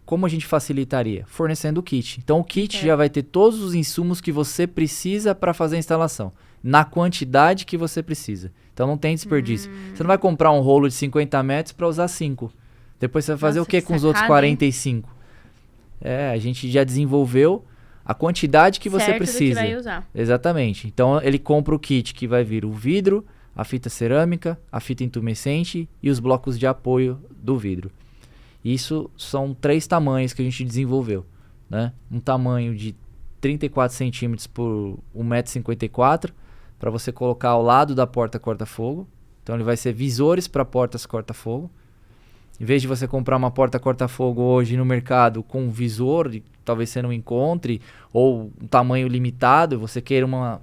Como a gente facilitaria? Fornecendo o kit. Então, o kit já vai ter todos os insumos que você precisa para fazer a instalação, na quantidade que você precisa. Então, não tem desperdício. Você não vai comprar um rolo de 50 metros para usar 5. Depois você vai fazer o que com os outros 45? A gente já desenvolveu a quantidade que você precisa. Do que vai usar. Exatamente. Então, ele compra o kit que vai vir o vidro, a fita cerâmica, a fita intumescente e os blocos de apoio do vidro. Isso são 3 tamanhos que a gente desenvolveu, né? Um tamanho de 34 centímetros por 1,54 m para você colocar ao lado da porta corta-fogo. Então ele vai ser visores para portas corta-fogo. Em vez de você comprar uma porta corta-fogo hoje no mercado com visor, talvez você não encontre, ou um tamanho limitado, você queira uma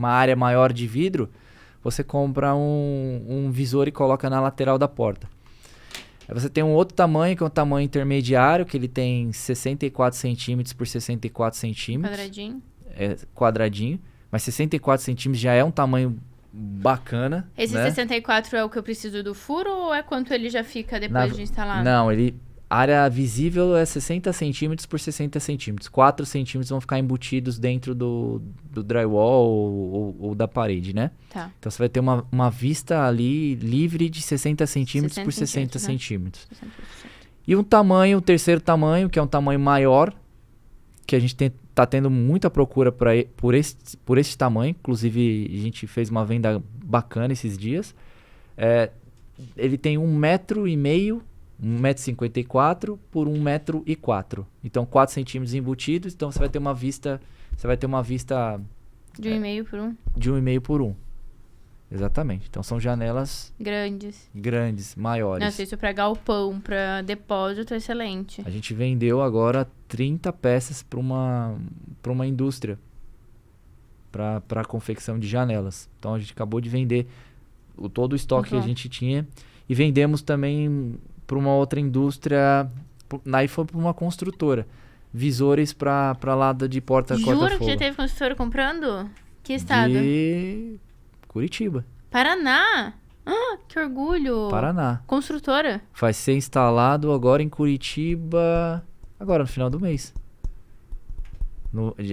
área maior de vidro, você compra um visor e coloca na lateral da porta. Aí você tem um outro tamanho, que é um tamanho intermediário, que ele tem 64 centímetros por 64 centímetros. Quadradinho. Quadradinho. Mas 64 centímetros já é um tamanho bacana. Esse né? 64 é o que eu preciso do furo ou é quanto ele já fica depois de instalado? Não, a área visível é 60 centímetros por 60 centímetros. 4 centímetros vão ficar embutidos dentro do drywall ou da parede, né? Tá. Então você vai ter uma vista ali livre de 60 centímetros por 60 né? centímetros. 60%. E o terceiro tamanho, que é um tamanho maior, que a gente tá tendo muita procura por esse tamanho. Inclusive, a gente fez uma venda bacana esses dias. Ele tem 1,5 m, 1,54 m por 1,04 m. Então, 4 centímetros embutidos. Então, você vai ter uma vista... De 1,5 por 1? De 1,5 por 1. Exatamente. Então, são janelas... Grandes, maiores. Nossa, isso pra galpão, pra depósito, excelente. A gente vendeu agora 30 peças para uma indústria. Para confecção de janelas. Então, a gente acabou de vender todo o estoque que a gente tinha. E vendemos também para uma outra indústria. Aí foi para uma construtora. Visores para lado de porta corta-fogo. Juro que já teve construtora comprando? Que estado? De Curitiba. Paraná? Ah, que orgulho. Paraná. Construtora? Vai ser instalado agora em Curitiba, agora no final do mês.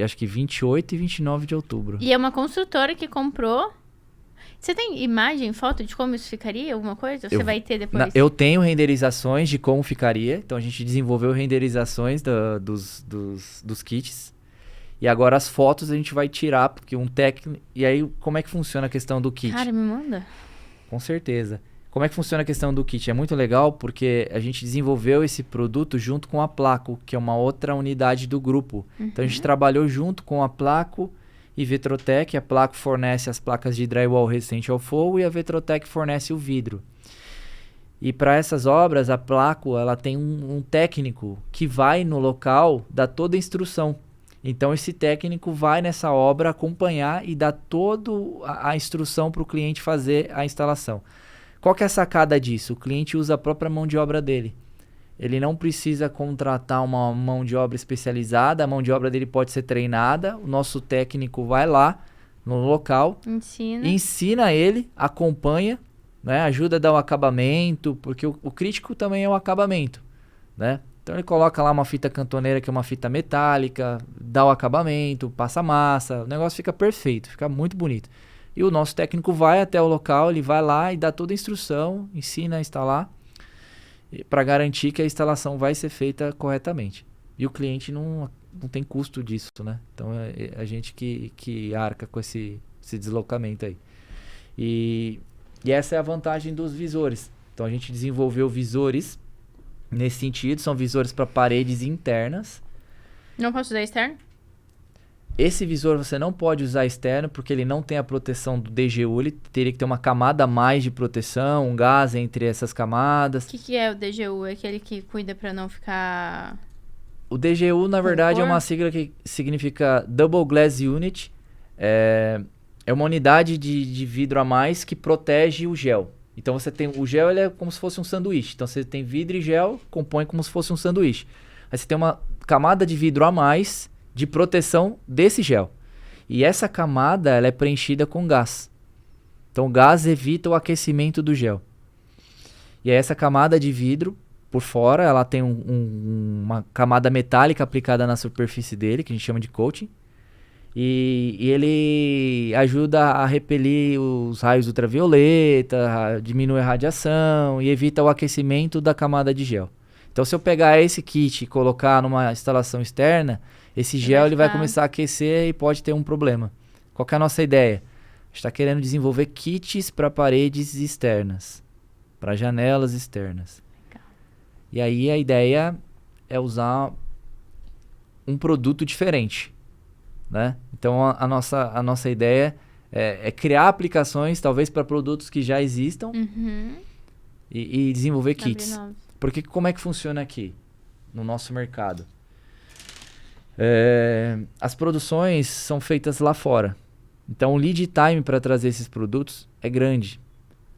Acho que 28 e 29 de outubro. E é uma construtora que comprou. Você tem imagem, foto de como isso ficaria? Alguma coisa? Ou você vai ter depois? Eu tenho renderizações de como ficaria. Então a gente desenvolveu renderizações dos kits. E agora as fotos a gente vai tirar, porque um técnico... E aí, como é que funciona a questão do kit? Cara, me manda. Com certeza. Como é que funciona a questão do kit? É muito legal porque a gente desenvolveu esse produto junto com a Placo, que é uma outra unidade do grupo. Então a gente trabalhou junto com a Placo e Vetrotec. A Placo fornece as placas de drywall resistente ao fogo e a Vetrotec fornece o vidro. E para essas obras, a Placo ela tem um técnico que vai no local dar toda a instrução. Então esse técnico vai nessa obra acompanhar e dar toda a instrução para o cliente fazer a instalação. Qual que é a sacada disso? O cliente usa a própria mão de obra dele. Ele não precisa contratar uma mão de obra especializada, a mão de obra dele pode ser treinada, o nosso técnico vai lá no local, ensina ele, acompanha, né, ajuda a dar o acabamento, porque o crítico também é o acabamento, né? Então ele coloca lá uma fita cantoneira que é uma fita metálica, dá o acabamento, passa massa, o negócio fica perfeito, fica muito bonito. E o nosso técnico vai até o local, ele vai lá e dá toda a instrução, ensina a instalar, para garantir que a instalação vai ser feita corretamente. E o cliente não tem custo disso, né? Então é a gente que arca com esse deslocamento aí. E essa é a vantagem dos visores. Então a gente desenvolveu visores nesse sentido, são visores para paredes internas. Não posso usar externo? Esse visor você não pode usar externo porque ele não tem a proteção do DGU, ele teria que ter uma camada a mais de proteção, um gás entre essas camadas. O que é o DGU? É aquele que cuida para não ficar... O DGU, na verdade, é uma sigla que significa Double Glass Unit. É uma unidade de vidro a mais que protege o gel. Então você tem o gel, ele é como se fosse um sanduíche. Então você tem vidro e gel, compõe como se fosse um sanduíche. Aí você tem uma camada de vidro a mais de proteção desse gel. E essa camada, ela é preenchida com gás. Então o gás evita o aquecimento do gel. E aí essa camada de vidro, por fora, ela tem uma camada metálica aplicada na superfície dele, que a gente chama de coating. E ele ajuda a repelir os raios ultravioleta, diminui a radiação e evita o aquecimento da camada de gel. Então, se eu pegar esse kit e colocar numa instalação externa, esse gel ele vai começar a aquecer e pode ter um problema. Qual que é a nossa ideia? A gente está querendo desenvolver kits para paredes externas, para janelas externas. Legal. E aí a ideia é usar um produto diferente, né? Então a nossa ideia é criar aplicações, talvez para produtos que já existam, e desenvolver kits. Porque como é que funciona aqui, no nosso mercado? As produções são feitas lá fora. Então o lead time para trazer esses produtos é grande.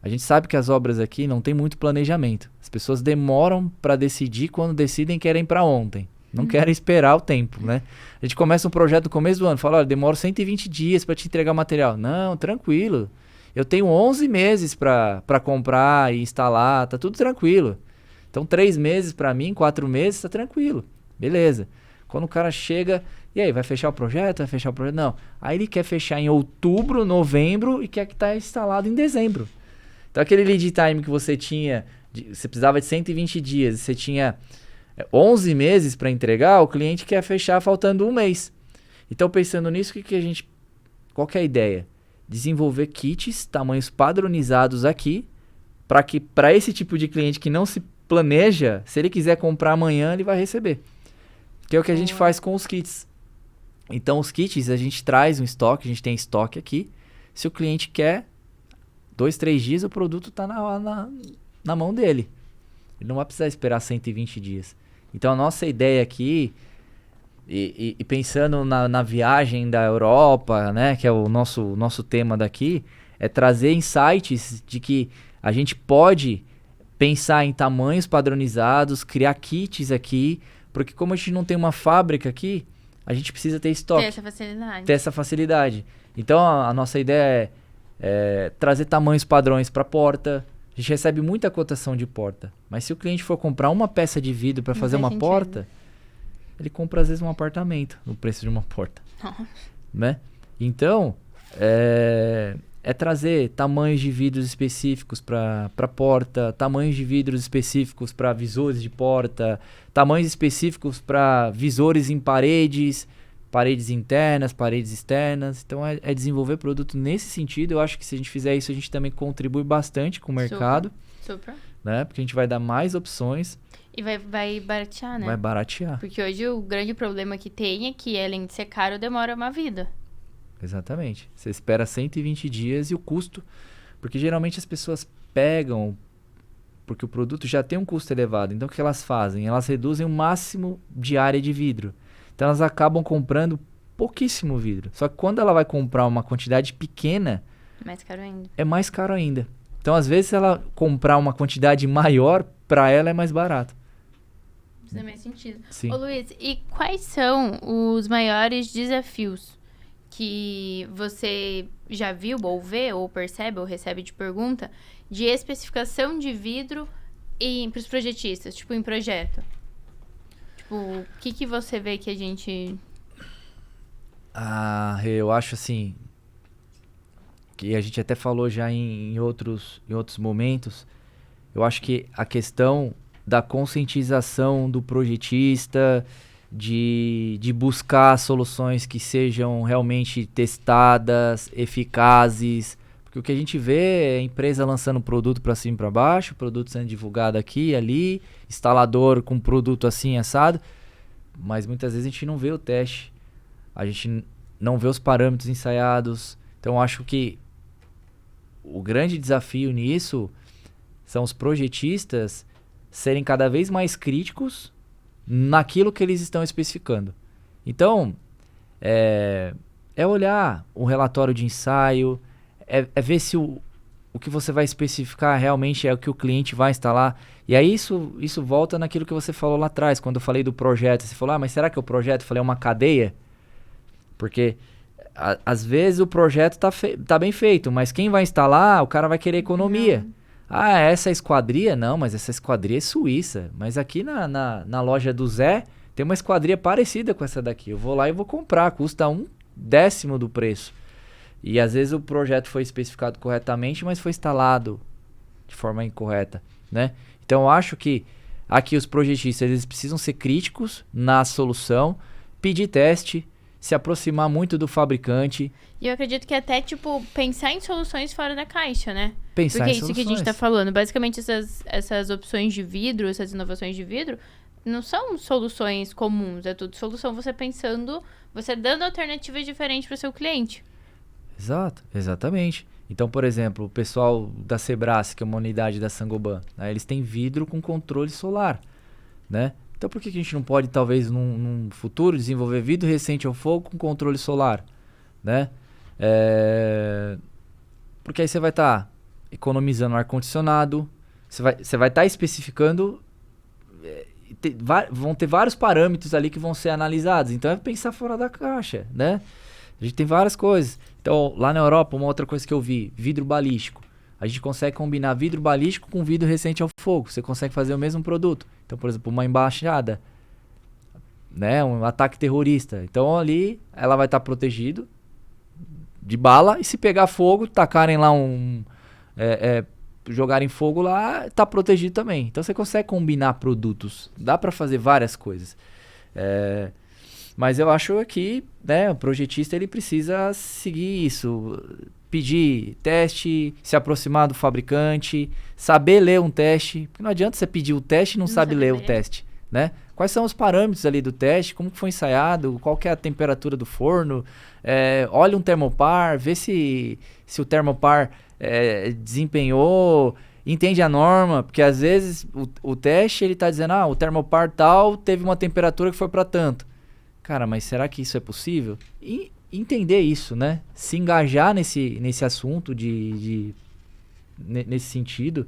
A gente sabe que as obras aqui não tem muito planejamento. As pessoas demoram para decidir, quando decidem querem para ontem. Não querem esperar o tempo, né? A gente começa um projeto no começo do ano, fala, olha, demora 120 dias para te entregar o material. Não, tranquilo. Eu tenho 11 meses para comprar e instalar, tá tudo tranquilo. Então 3 meses para mim, 4 meses, tá tranquilo. Beleza. Quando o cara chega, e aí, vai fechar o projeto? Vai fechar o projeto? Não. Aí ele quer fechar em outubro, novembro e quer que tá instalado em dezembro. Então aquele lead time que você tinha, você precisava de 120 dias, você tinha 11 meses para entregar, o cliente quer fechar faltando um mês. Então, pensando nisso, qual que é a ideia? Desenvolver kits, tamanhos padronizados aqui, para que para esse tipo de cliente que não se planeja, se ele quiser comprar amanhã, ele vai receber. Que é o que a gente faz com os kits. Então, os kits, a gente traz um estoque, a gente tem estoque aqui. Se o cliente quer, 2, 3 dias, o produto está na mão dele. Ele não vai precisar esperar 120 dias. Então, a nossa ideia aqui, e pensando na viagem da Europa, né, que é o nosso tema daqui, é trazer insights de que a gente pode pensar em tamanhos padronizados, criar kits aqui, porque como a gente não tem uma fábrica aqui, a gente precisa ter estoque. Ter essa facilidade. Então, a nossa ideia é trazer tamanhos padrões para porta. A gente recebe muita cotação de porta. Mas se o cliente for comprar uma peça de vidro para fazer uma porta, ele compra às vezes um apartamento no preço de uma porta. Né? Então, é trazer tamanhos de vidros específicos para porta, tamanhos de vidros específicos para visores de porta, tamanhos específicos para visores em paredes internas, paredes externas. Então é desenvolver produto nesse sentido. Eu acho que se a gente fizer isso, a gente também contribui bastante com o mercado. Super. Né? Porque a gente vai dar mais opções. E vai baratear, né? Vai baratear. Porque hoje o grande problema que tem é que, além de ser caro, demora uma vida. Exatamente. Você espera 120 dias e o custo... Porque geralmente as pessoas pegam... Porque o produto já tem um custo elevado. Então o que elas fazem? Elas reduzem o máximo de área de vidro. Então elas acabam comprando pouquíssimo vidro. Só que quando ela vai comprar uma quantidade pequena... Mais caro ainda. É mais caro ainda. Então às vezes se ela comprar uma quantidade maior, para ela é mais barato. Isso faz mais sentido. Sim. Ô Luiz, e quais são os maiores desafios que você já viu, ou vê, ou percebe, ou recebe de pergunta, de especificação de vidro para os projetistas, tipo, em projeto? Tipo, o que você vê que a gente... Eu acho assim, que a gente até falou já em outros momentos, eu acho que a questão da conscientização do projetista, de buscar soluções que sejam realmente testadas, eficazes. Porque o que a gente vê é a empresa lançando produto para cima e para baixo, produto sendo divulgado aqui e ali, instalador com produto assim assado, mas muitas vezes a gente não vê o teste, a gente não vê os parâmetros ensaiados. Então eu acho que o grande desafio nisso são os projetistas serem cada vez mais críticos naquilo que eles estão especificando. Então, é olhar o relatório de ensaio, é ver se o que você vai especificar realmente é o que o cliente vai instalar. E aí isso volta naquilo que você falou lá atrás, quando eu falei do projeto. Você falou, mas será que o projeto, eu falei, é uma cadeia? Porque às vezes o projeto tá bem feito, mas quem vai instalar, o cara vai querer economia. Ah, essa esquadria? Não, mas essa esquadria é suíça. Mas aqui na loja do Zé tem uma esquadria parecida com essa daqui. Eu vou lá e vou comprar, custa 1/10 do preço. E às vezes o projeto foi especificado corretamente, mas foi instalado de forma incorreta, né? Então eu acho que aqui os projetistas eles precisam ser críticos na solução, pedir teste, se aproximar muito do fabricante. E eu acredito que até, pensar em soluções fora da caixa, né? Pensar Porque em isso que a soluções. gente tá falando, basicamente essas opções de vidro, essas inovações de vidro, não são soluções comuns, é tudo solução você pensando, você dando alternativas diferentes para o seu cliente. Exato, exatamente. Então, por exemplo, o pessoal da Sebrae, que é uma unidade da Saint-Gobain, né, eles têm vidro com controle solar, né? Então, por que a gente não pode, talvez, num futuro, desenvolver vidro resistente ao fogo com controle solar, né? Porque aí você vai estar economizando ar-condicionado, você vai estar especificando, vão ter vários parâmetros ali que vão ser analisados. Então, é pensar fora da caixa, né? A gente tem várias coisas. Então, lá na Europa, uma outra coisa que eu vi, vidro balístico. A gente consegue combinar vidro balístico com vidro resistente ao fogo. Você consegue fazer o mesmo produto. Então, por exemplo, uma embaixada, né, um ataque terrorista. Então, ali, ela vai estar protegido de bala. E se pegar fogo, tacarem lá jogarem fogo lá, tá protegido também. Então, você consegue combinar produtos. Dá para fazer várias coisas. Mas eu acho que, né, o projetista ele precisa seguir isso, pedir teste, se aproximar do fabricante, saber ler um teste, porque não adianta você pedir o teste e não sabe ler o teste, né? Quais são os parâmetros ali do teste, como que foi ensaiado, qual que é a temperatura do forno, olha um termopar, vê se o termopar desempenhou, entende a norma, porque às vezes o teste ele está dizendo, o termopar tal teve uma temperatura que foi para tanto. Cara, mas será que isso é possível? E entender isso, né? Se engajar nesse assunto nesse sentido,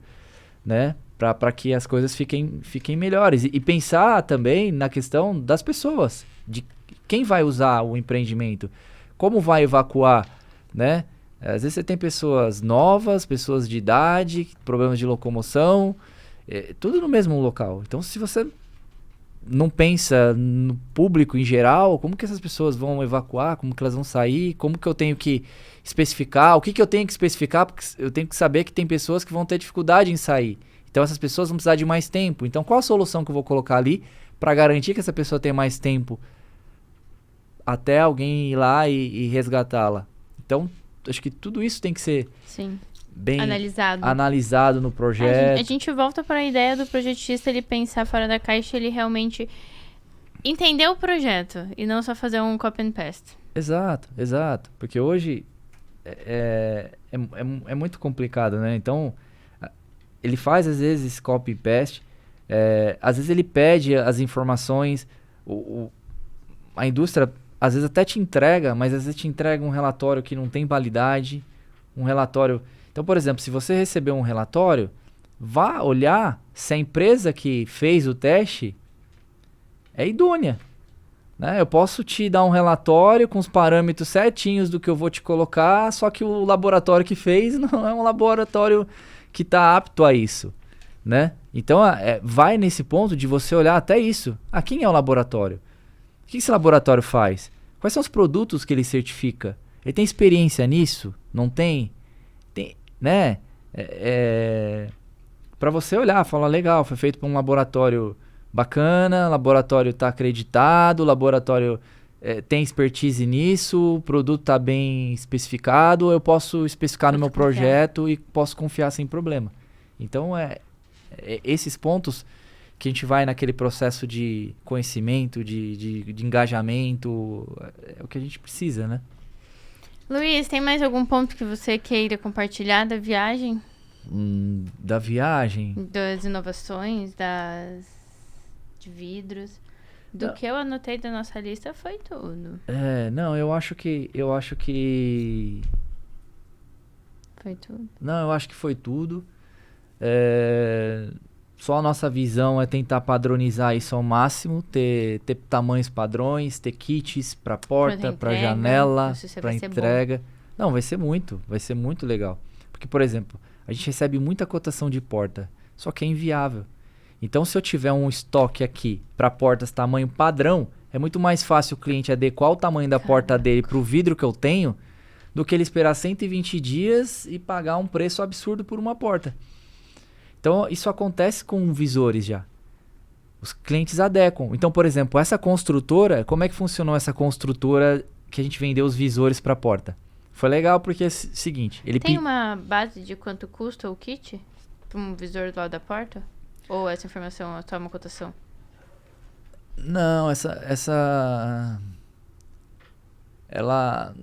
né? Para que as coisas fiquem melhores. E pensar também na questão das pessoas, de quem vai usar o empreendimento, como vai evacuar, né? Às vezes você tem pessoas novas, pessoas de idade, problemas de locomoção, tudo no mesmo local. Então, se você não pensa no público em geral, como que essas pessoas vão evacuar, como que elas vão sair, como que eu tenho que especificar, o que eu tenho que especificar, porque eu tenho que saber que tem pessoas que vão ter dificuldade em sair. Então essas pessoas vão precisar de mais tempo. Então qual a solução que eu vou colocar ali para garantir que essa pessoa tenha mais tempo até alguém ir lá e resgatá-la? Então acho que tudo isso tem que ser bem analisado no projeto. A gente volta para a ideia do projetista, ele pensar fora da caixa, ele realmente entender o projeto e não só fazer um copy and paste. Exato. Porque hoje é muito complicado, né? Então, ele faz às vezes copy and paste, às vezes ele pede as informações, a indústria às vezes até te entrega, mas às vezes te entrega um relatório que não tem validade, um relatório... Então, por exemplo, se você receber um relatório, vá olhar se a empresa que fez o teste é idônea, né? Eu posso te dar um relatório com os parâmetros certinhos do que eu vou te colocar, só que o laboratório que fez não é um laboratório que está apto a isso, né? Então, vai nesse ponto de você olhar até isso. Quem é o laboratório? O que esse laboratório faz? Quais são os produtos que ele certifica? Ele tem experiência nisso? Não tem? Né? Para você olhar, falar, legal, foi feito por um laboratório bacana, laboratório está acreditado, laboratório tem expertise nisso, o produto está bem especificado, eu posso especificar no meu projeto e posso confiar sem problema. Então, esses pontos que a gente vai naquele processo de conhecimento, de engajamento, é o que a gente precisa, né? Luiz, tem mais algum ponto que você queira compartilhar da viagem? Da viagem? Das inovações, de vidros. Que eu anotei da nossa lista foi tudo. Não, eu acho que... Foi tudo? Não, eu acho que foi tudo. Só a nossa visão é tentar padronizar isso ao máximo, ter tamanhos padrões, ter kits para porta, para janela, para entrega. Não, vai ser muito legal. Porque, por exemplo, a gente recebe muita cotação de porta, só que é inviável. Então, se eu tiver um estoque aqui para portas tamanho padrão, é muito mais fácil o cliente adequar o tamanho da porta dele para o vidro que eu tenho, do que ele esperar 120 dias e pagar um preço absurdo por uma porta. Então, isso acontece com visores já. Os clientes adequam. Então, por exemplo, essa construtora, como é que funcionou essa construtora que a gente vendeu os visores para a porta? Foi legal porque é o seguinte... Tem uma base de quanto custa o kit para um visor do lado da porta? Ou essa informação é só uma cotação? Não, ela...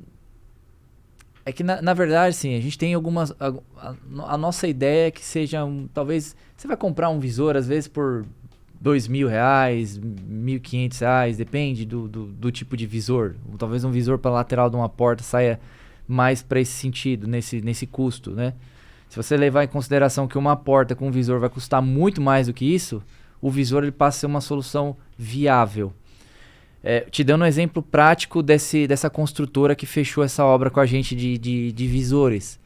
É que, na verdade, sim, a gente tem algumas... A nossa ideia é que seja talvez... Você vai comprar um visor, às vezes, por R$2.000, R$1.500, depende do tipo de visor. Talvez um visor para lateral de uma porta saia mais para esse sentido, nesse custo, né? Se você levar em consideração que uma porta com um visor vai custar muito mais do que isso, o visor ele passa a ser uma solução viável. Te dando um exemplo prático dessa construtora que fechou essa obra com a gente de visores.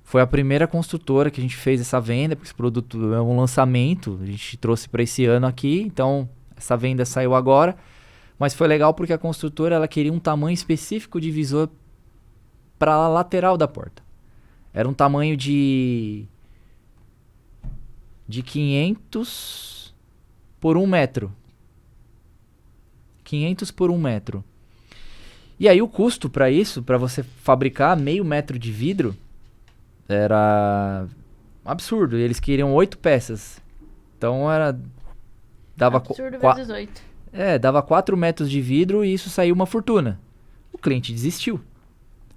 Foi a primeira construtora que a gente fez essa venda, porque esse produto é um lançamento, a gente trouxe para esse ano aqui, então essa venda saiu agora. Mas foi legal porque a construtora ela queria um tamanho específico de visor para a lateral da porta. Era um tamanho de 500 por 1 metro. 500 por 1 metro. E aí o custo para isso, para você fabricar meio metro de vidro, era absurdo. Eles queriam 8 peças. Então dava absurdo vezes 8. Dava 4 metros de vidro e isso saiu uma fortuna. O cliente desistiu.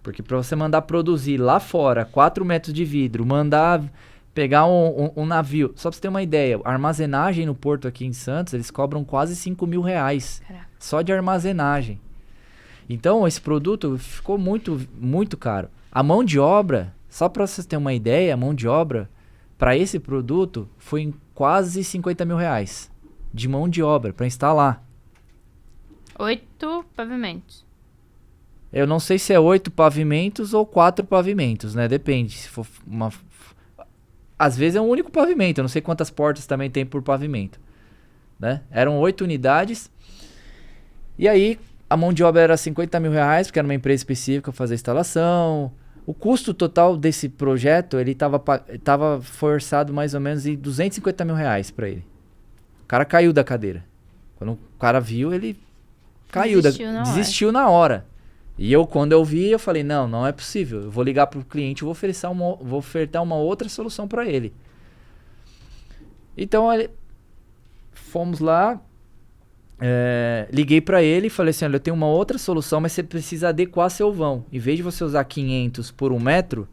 Porque para você mandar produzir lá fora 4 metros de vidro, mandar pegar um navio... Só para você ter uma ideia, a armazenagem no porto aqui em Santos, eles cobram quase R$5.000. Caraca. Só de armazenagem. Então, esse produto ficou muito, muito caro. A mão de obra, só para vocês terem uma ideia, a mão de obra para esse produto foi em quase R$50.000 de mão de obra para instalar. 8 pavimentos. Eu não sei se é 8 pavimentos ou 4 pavimentos, né? Depende. Se for às vezes é um único pavimento. Eu não sei quantas portas também tem por pavimento, né? Eram 8 unidades. E aí, a mão de obra era R$50.000, porque era uma empresa específica fazer a instalação. O custo total desse projeto, ele foi orçado mais ou menos em R$250.000 para ele. O cara caiu da cadeira. Quando o cara viu, ele caiu, desistiu na hora. E quando eu vi, eu falei, não é possível. Eu vou ligar pro cliente e vou ofertar uma outra solução para ele. Então, fomos lá, liguei para ele e falei assim, olha, eu tenho uma outra solução, mas você precisa adequar seu vão. Em vez de você usar 500 por 1 metro,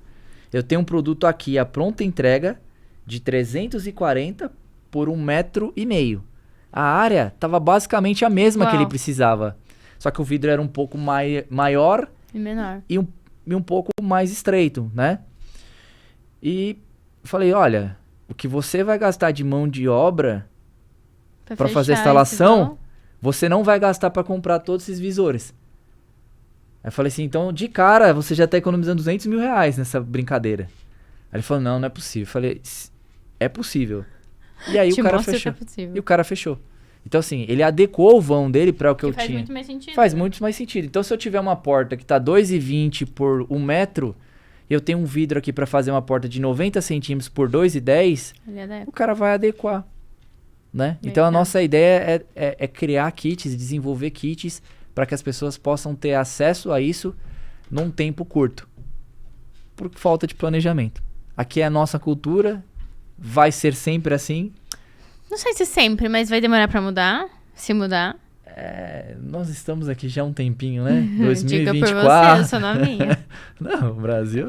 eu tenho um produto aqui, a pronta entrega, de 340 por 1,5 metros. A área estava basicamente a mesma que ele precisava. Só que o vidro era um pouco maior e menor. E um pouco mais estreito, né? E falei, olha, o que você vai gastar de mão de obra para fazer a instalação, você não vai gastar para comprar todos esses visores. Aí eu falei assim, então de cara você já está economizando R$200.000 nessa brincadeira. Aí ele falou, não é possível. Eu falei, é possível. E aí o cara fechou. E o cara fechou. Então, assim, ele adequou o vão dele para o que eu tinha. Faz muito mais sentido. Faz muito mais sentido. Então, se eu tiver uma porta que tá 2,20 por 1 metro, eu tenho um vidro aqui para fazer uma porta de 90 centímetros por 2,10, o cara vai adequar. né? Então a nossa ideia é criar kits, desenvolver kits para que as pessoas possam ter acesso a isso num tempo curto. Por falta de planejamento. Aqui é a nossa cultura, vai ser sempre assim. Não sei se sempre, mas vai demorar pra mudar, se mudar. Nós estamos aqui já há um tempinho, né? Diga 2024. por você, eu sou novinha. Não, o Brasil,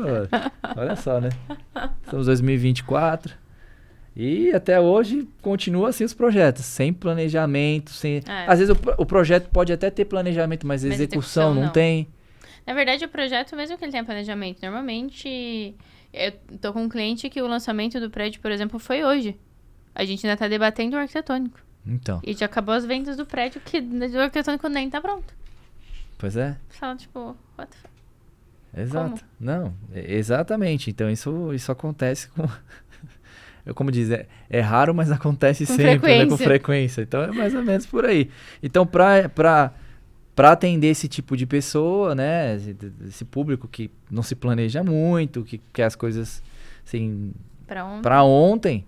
olha só, né? Estamos em 2024 e até hoje continua assim os projetos, sem planejamento, sem... Às vezes o projeto pode até ter planejamento, mas a execução não tem. Na verdade, o projeto, mesmo que ele tenha planejamento, normalmente... Eu tô com um cliente que o lançamento do prédio, por exemplo, foi hoje. A gente ainda tá debatendo o arquitetônico. Então. E já acabou as vendas do prédio, que o arquitetônico nem tá pronto. Pois é. Fala, tipo, what the fuck? Exato. Como? Não, exatamente. Então isso acontece com... Como diz, é raro, mas acontece com sempre, frequência. né? Com frequência. Então é mais ou menos por aí. Então, pra atender esse tipo de pessoa, né? Esse público que não se planeja muito, que quer as coisas assim... Pra ontem,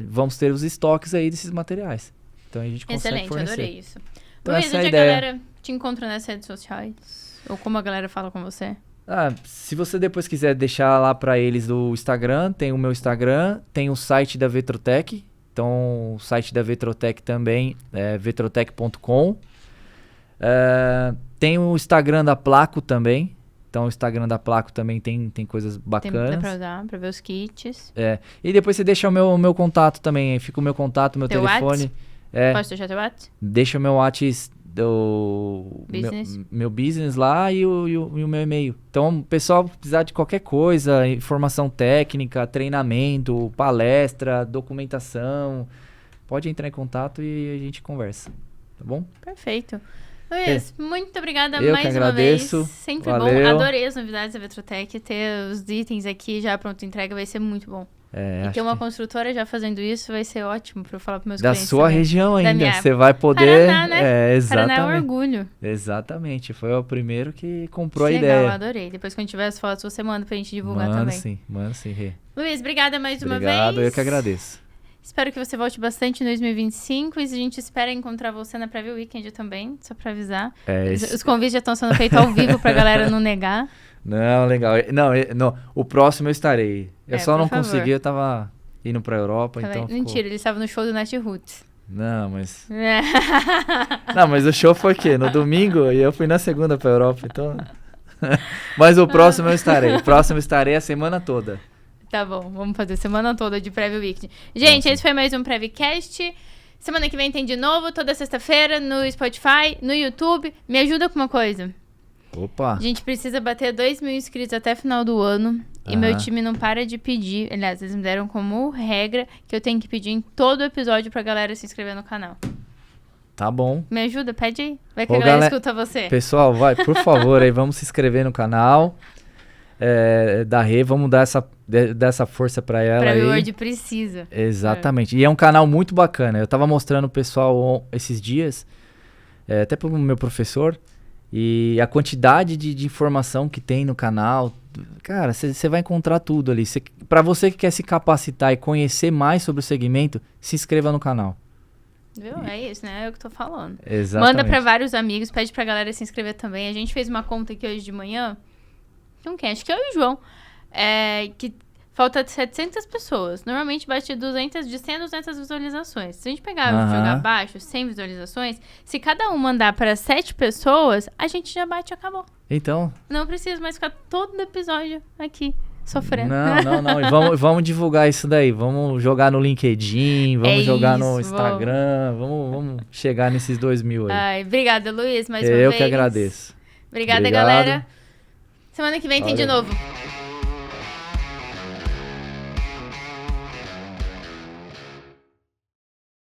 vamos ter os estoques aí desses materiais. Então a gente consegue fornecer. Adorei isso. Então, Luiz, essa é a onde a ideia. galera te encontra nas redes sociais? Ou como a galera fala com você? Se você depois quiser deixar lá pra eles o Instagram, tem o meu Instagram, tem o site da Vetrotec. Então o site da Vetrotec também é vetrotec.com. Tem o Instagram da Placo também. Então o Instagram da Placo também tem coisas bacanas. Tem pra usar, pra ver os kits. E depois você deixa o meu contato também. Fica o meu contato, meu Teu telefone. Posso deixar teu WhatsApp? Deixa o meu WhatsApp do Business. meu business lá e o meu e-mail. Então, o pessoal precisar de qualquer coisa, informação técnica, treinamento, palestra, documentação, pode entrar em contato e a gente conversa. Tá bom? Perfeito. Luiz, muito obrigada Eu mais que uma agradeço. vez. Sempre Valeu. bom. Adorei as novidades da Vetrotec. Ter os itens aqui já pronto entrega vai ser muito bom. E ter uma construtora já fazendo isso vai ser ótimo para eu falar para meus clientes. Da sua também. região ainda. minha... Você vai poder... Paraná, né? Exatamente. Paraná é um orgulho. Exatamente. Foi o primeiro que comprou Que a legal, ideia. adorei. Depois, quando tiver as fotos, você manda pra gente divulgar também. Mano sim, Rê. Luiz, obrigada mais uma vez. Obrigado, eu que agradeço. Espero que você volte bastante em 2025 e a gente espera encontrar você na Preview Weekend também, só pra avisar. Os convites já estão sendo feitos ao vivo pra galera não negar. Não, legal. Não, o próximo eu estarei. Eu só não consegui, eu tava indo pra Europa, então Mentira, ele estava no show do Nat Roots. Não, mas... Não, mas o show foi o quê? No domingo e eu fui na segunda pra Europa, então... Mas o próximo eu estarei. O próximo eu estarei a semana toda. Tá bom, vamos fazer semana toda de Preview Weekend. Gente, esse foi mais um Previewcast. Semana que vem tem de novo, toda sexta-feira, no Spotify, no YouTube. Me ajuda com uma coisa. Opa! A gente precisa bater 2.000 inscritos até final do ano. E meu time não para de pedir. Aliás, eles me deram como regra que eu tenho que pedir em todo episódio pra galera se inscrever no canal. Tá bom. Me ajuda, pede aí. Vai que a galera escuta você. Pessoal, vai, por favor, aí vamos se inscrever no canal da Rê, vamos dar essa força pra ela aí. Preview World precisa. Exatamente. E é um canal muito bacana. Eu tava mostrando o pessoal esses dias, até pro meu professor, e a quantidade de informação que tem no canal. Cara, você vai encontrar tudo ali. Pra você que quer se capacitar e conhecer mais sobre o segmento, se inscreva no canal. Viu? É isso, né? É o que eu tô falando. Exatamente. Manda pra vários amigos, pede pra galera se inscrever também. A gente fez uma conta aqui hoje de manhã. Com quem? Acho que eu e o João. Que falta 700 pessoas. Normalmente bate de 100 a 200 visualizações. Se a gente pegar e jogar abaixo, 100 visualizações, se cada um mandar para 7 pessoas, a gente já bate e acabou. Então... Não precisa mais ficar todo episódio aqui sofrendo. Não. E vamos divulgar isso daí. Vamos jogar no LinkedIn, vamos jogar no Instagram. Vamos chegar nesses 2.000 aí. Ai, obrigada, Luiz, mais uma vez. Eu que agradeço. Obrigada, galera. Semana que vem tem de novo.